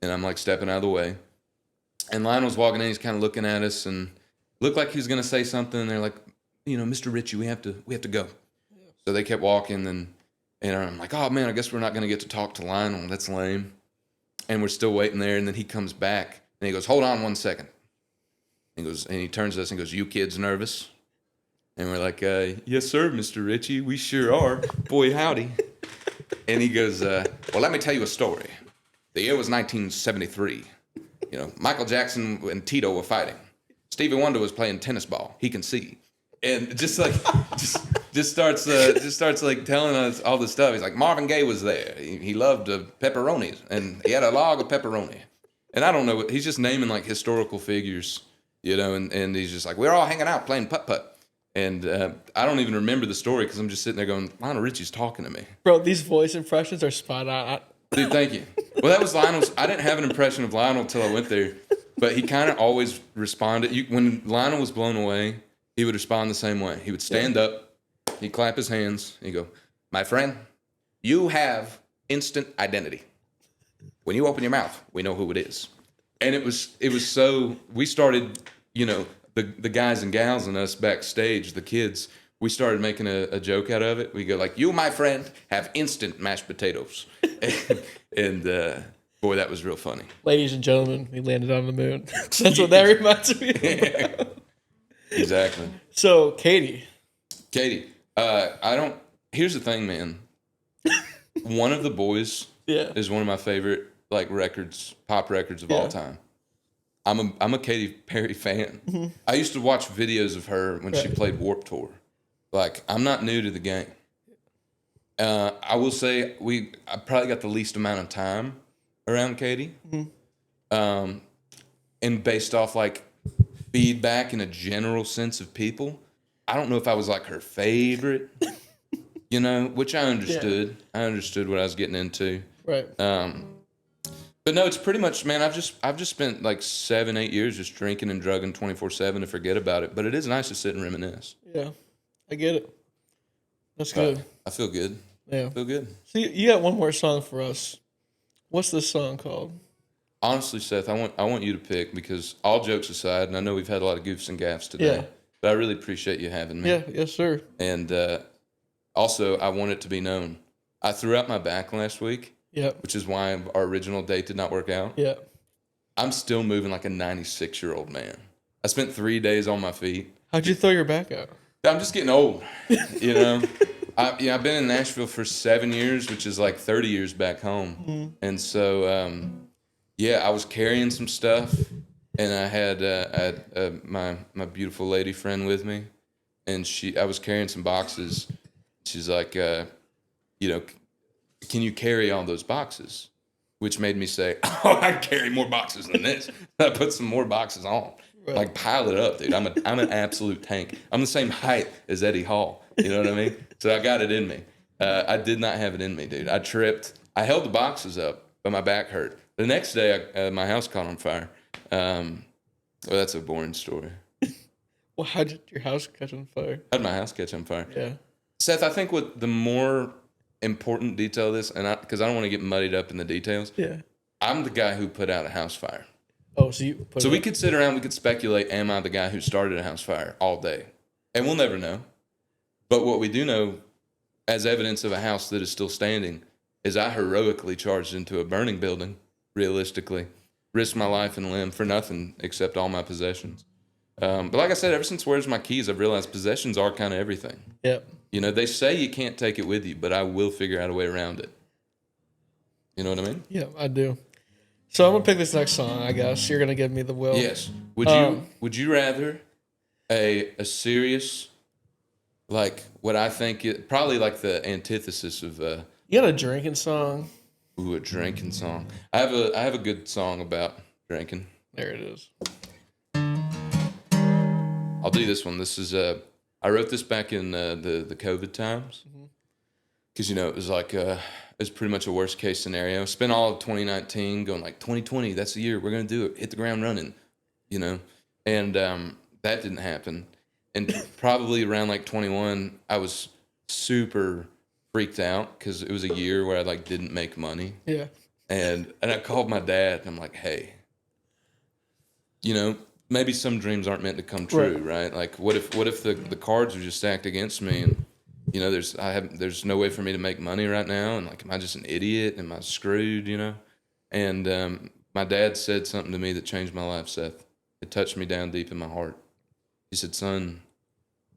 and I'm like stepping out of the way. And Lionel's walking in, he's kind of looking at us and looked like he was going to say something. And they're like, "Mr. Ritchie, we have to go." Yeah. So they kept walking, and I'm like, "Oh man, I guess we're not going to get to talk to Lionel. That's lame." And we're still waiting there. And then he comes back and he goes, "Hold on 1 second." He goes, and he turns to us and goes, "You kids nervous?" And we're like, "Yes, sir, Mr. Ritchie. We sure are. Boy, howdy." And he goes, "Well, let me tell you a story. The year was 1973. Michael Jackson and Tito were fighting. Stevie Wonder was playing tennis ball. He can see." And just starts like telling us all this stuff. He's like, "Marvin Gaye was there. He loved pepperonis, and he had a log of pepperoni." And I don't know. He's just naming like historical figures, and he's just like, "We're all hanging out playing putt-putt." And I don't even remember the story because I'm just sitting there going, Lionel Richie's talking to me. Bro, these voice impressions are spot on. Dude, thank you. Well, that was Lionel's. I didn't have an impression of Lionel until I went there, but he kind of always responded. When Lionel was blown away, he would respond the same way. He would stand up, he'd clap his hands, he'd go, "My friend, you have instant identity. When you open your mouth, we know who it is." And it was so, we started, the guys and gals and us backstage, the kids, we started making a joke out of it. We go like, "You, my friend, have instant mashed potatoes." and boy, that was real funny. Ladies and gentlemen, we landed on the moon. That's what that reminds me of. Exactly. So, Katie, here's the thing, man. One of the Boys is one of my favorite like pop records of all time. I'm a Katy Perry fan. Mm-hmm. I used to watch videos of her when she played Warped Tour. Like, I'm not new to the game. I will say I probably got the least amount of time around Katy. Mm-hmm. And based off like feedback in a general sense of people, I don't know if I was like her favorite, which I understood. Yeah. I understood what I was getting into. Right. But no, it's pretty much, man, I've just spent like 7-8 years just drinking and drugging 24/7 to forget about it. But it is nice to sit and reminisce. Yeah, I get it. That's good. I feel good. Yeah. I feel good. So you got one more song for us. What's this song called? Honestly, Seth, I want you to pick because all jokes aside, and I know we've had a lot of goofs and gaffes today, but I really appreciate you having me. Yeah, yes, sir. And also, I want it to be known. I threw out my back last week. Yeah. Which is why our original date did not work out. Yeah. I'm still moving like a 96-year-old man. I spent 3 days on my feet. How'd you throw your back out? I'm just getting old, I've been in Nashville for 7 years, which is like 30 years back home. Mm-hmm. And so, I was carrying some stuff, and I had my beautiful lady friend with me, and I was carrying some boxes. She's like, can you carry all those boxes? Which made me say, oh, I can carry more boxes than this. I put some more boxes on. Right. Like, pile it up, dude. I'm an absolute tank. I'm the same height as Eddie Hall. You know what I mean? So I got it in me. I did not have it in me, dude. I tripped. I held the boxes up, but my back hurt. The next day, my house caught on fire. Well, that's a boring story. Well, how did your house catch on fire? How did my house catch on fire? Yeah. Seth, I think what the more important detail of this, and because I don't want to get muddied up in the details. Yeah. I'm the guy who put out a house fire. Oh, so you put we could sit around, we could speculate, am I the guy who started a house fire all day? And we'll never know. But what we do know, as evidence of a house that is still standing, is I heroically charged into a burning building, realistically, risked my life and limb for nothing except all my possessions. But like I said, ever since Where's My Keys, I've realized possessions are kind of everything. Yep. You know, they say you can't take it with you, but I will figure out a way around it. You know what I mean? Yeah, I do. So I'm gonna pick this next song. I guess you're gonna give me the will. Yes. Would you rather a serious, like what I think probably like the antithesis of you got a drinking song? Ooh, a drinking song. I have a good song about drinking. There it is. I'll do this one. This is I wrote this back in the COVID times because it was like it was pretty much a worst case scenario. Spent all of 2019 going like 2020. That's the year we're gonna do it. Hit the ground running, and that didn't happen. And probably around like 21, I was super freaked out because it was a year where I like didn't make money. Yeah. And I called my dad and I'm like, hey, maybe some dreams aren't meant to come true, right? Like what if the cards are just stacked against me and there's no way for me to make money right now, and like am I just an idiot? Am I screwed, And my dad said something to me that changed my life, Seth. It touched me down deep in my heart. He said, son,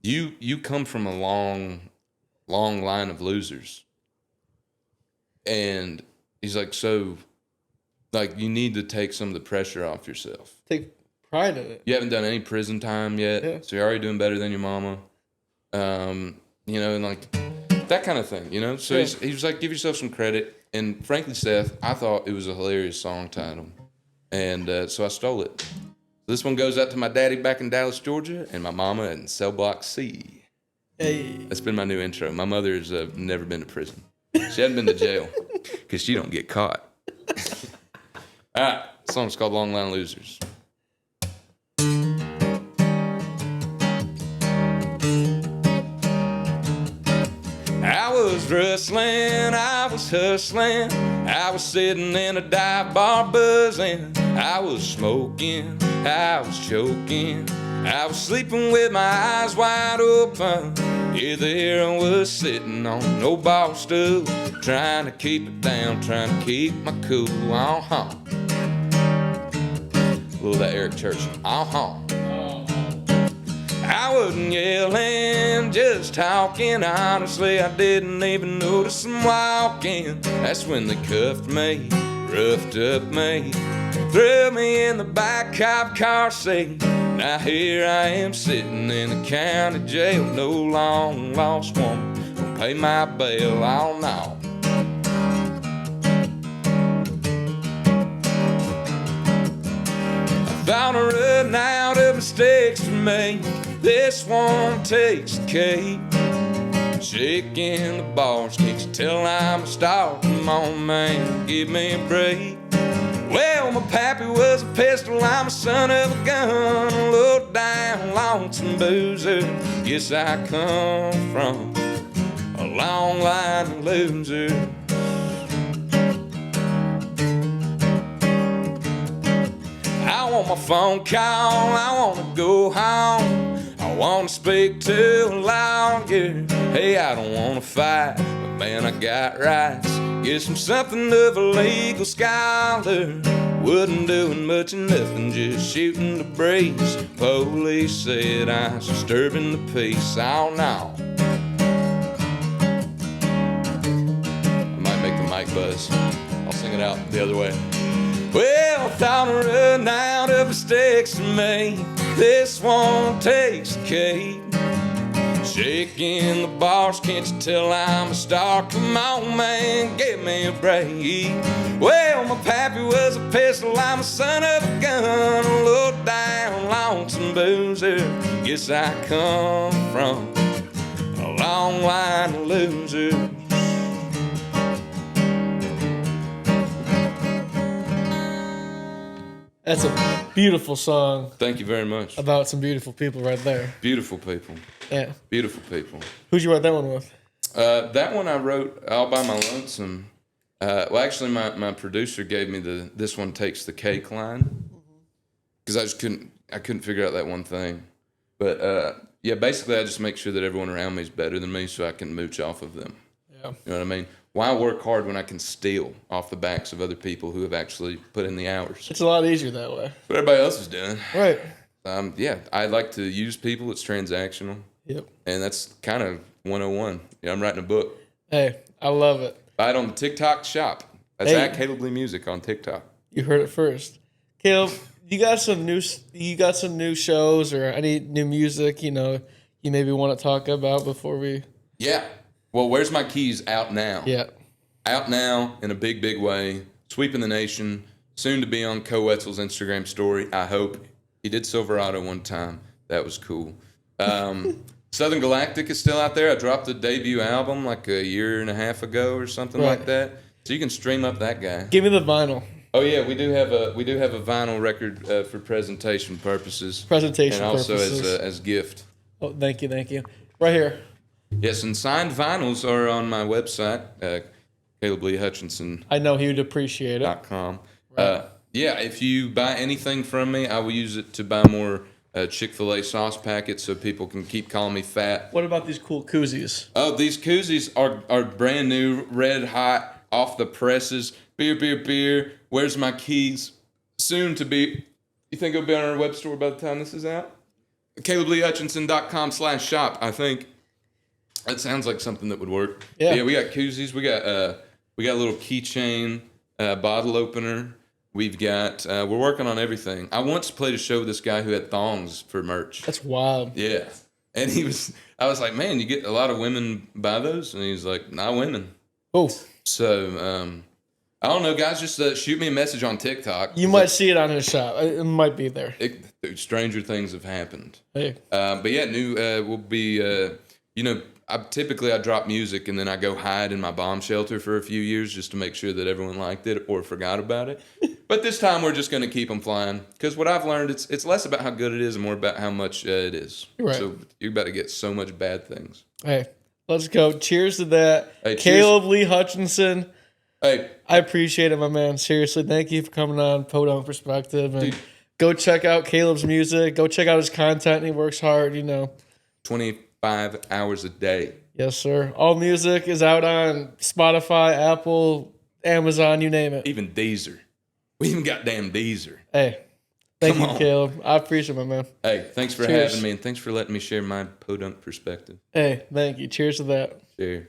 you come from a long line of losers. And he's like, so like you need to take some of the pressure off yourself. Take pride in it. You haven't done any prison time yet, so you're already doing better than your mama. And like that kind of thing, So he was like, give yourself some credit. And frankly, Seth, I thought it was a hilarious song title. And so I stole it. This one goes out to my daddy back in Dallas, Georgia, and my mama in Cell Block C. Hey. That's been my new intro. My mother's never been to prison. She hadn't been to jail because she don't get caught. All right, the song's called Long Line of Losers. I was rustling, I was hustling, I was sitting in a dive bar buzzing, I was smoking, I was choking, I was sleeping with my eyes wide open. Yeah, there I was sitting on no bar stool, trying to keep it down, trying to keep my cool. A little of that Eric Church. I wasn't yelling, just talking. Honestly, I didn't even notice them walking. That's when they cuffed me, roughed up me, threw me in the back cop car seat. Now here I am sitting in the county jail. No long lost woman will pay my bail. Oh no. I thought I'd run out of mistakes to make. This one takes the cake. Shaking the bars, can't you tell I'm a star? Come on, man, give me a break. Well, my pappy was a pistol, I'm a son of a gun, a low down, lonesome boozer. Guess I come from a long line of losers. I want my phone call, I want to go home, I want to speak to a lawyer. Hey, I don't want to fight, but man, I got rights. Guess I'm something of a legal scholar. Wasn't doing much of nothing, just shooting the breeze. Police said I was disturbing the peace. Oh no. I might make the mic buzz. I'll sing it out the other way. Well, I thought I'd run out of mistakes to make. This one takes the cake. Shaking the bars, can't you tell I'm a star? Come on, man, give me a break. Well, my pappy was a pistol, I'm a son of a gun, a low down, lonesome boozer. Guess I come from a long line of losers. That's a beautiful song. Thank you very much. About some beautiful people right there. Beautiful people. Yeah. Beautiful people. Who'd you write that one with? That one I wrote all by my lonesome. Well, actually, my producer gave me this one takes the cake line because I couldn't figure out that one thing. But yeah, basically, I just make sure that everyone around me is better than me, so I can mooch off of them. Yeah. You know what I mean? Why work hard when I can steal off the backs of other people who have actually put in the hours? It's a lot easier that way. What everybody else is doing. Right. Yeah, I like to use people. It's transactional. Yep. And that's kind of 101. Yeah, I'm writing a book. Hey, I love it. Buy it on the TikTok shop. That's at Caleb Lee Music on TikTok. You heard it first. Caleb, you got some new shows or any new music, you maybe want to talk about before we... Yeah. Well, Where's My Keys out now. Yeah. Out now in a big, big way. Sweeping the nation. Soon to be on Coetzel's Instagram story, I hope. He did Silverado one time. That was cool. Southern Galactic is still out there. I dropped the debut album like a year and a half ago or something like that. So you can stream up that guy. Give me the vinyl. Oh yeah, we do have a vinyl record for presentation purposes. And also as gift. Oh, thank you. Right here. Yes, and signed vinyls are on my website, Caleb Lee Hutchinson. I know he would appreciate it. .com. Right. Yeah, if you buy anything from me, I will use it to buy more Chick-fil-A sauce packets so people can keep calling me fat. What about these cool koozies? Oh, these koozies are brand new, red hot, off the presses. Beer. Where's My Keys? Soon to be. You think it'll be on our web store by the time this is out? CalebLeeHutchinson.com/shop, I think. That sounds like something that would work. Yeah, we got koozies. We got a little keychain, bottle opener. We've got. We're working on everything. I once played a show with this guy who had thongs for merch. That's wild. Yeah, and I was like, man, you get a lot of women buy those, and he's like, not women. Oh. So I don't know, guys. Just shoot me a message on TikTok. You might see it on his shop. It might be there. Dude, stranger things have happened. Hey. But yeah, new will be. I drop music and then I go hide in my bomb shelter for a few years just to make sure that everyone liked it or forgot about it. But this time we're just going to keep them flying because what I've learned, it's less about how good it is and more about how much it is. Right. So you're about to get so much bad things. Hey, let's go. Cheers to that. Hey, Caleb Lee Hutchinson. Hey. I appreciate it, my man. Seriously, thank you for coming on Podunk Perspective. And go check out Caleb's music. Go check out his content. He works hard, 25 hours a day. Yes, sir. All music is out on Spotify, Apple, Amazon, you name it. Even Deezer. We even got damn Deezer. Hey, thank you, Caleb. I appreciate it, my man. Hey, thanks for having me, and thanks for letting me share my podunk perspective. Hey, thank you. Cheers to that. Cheers.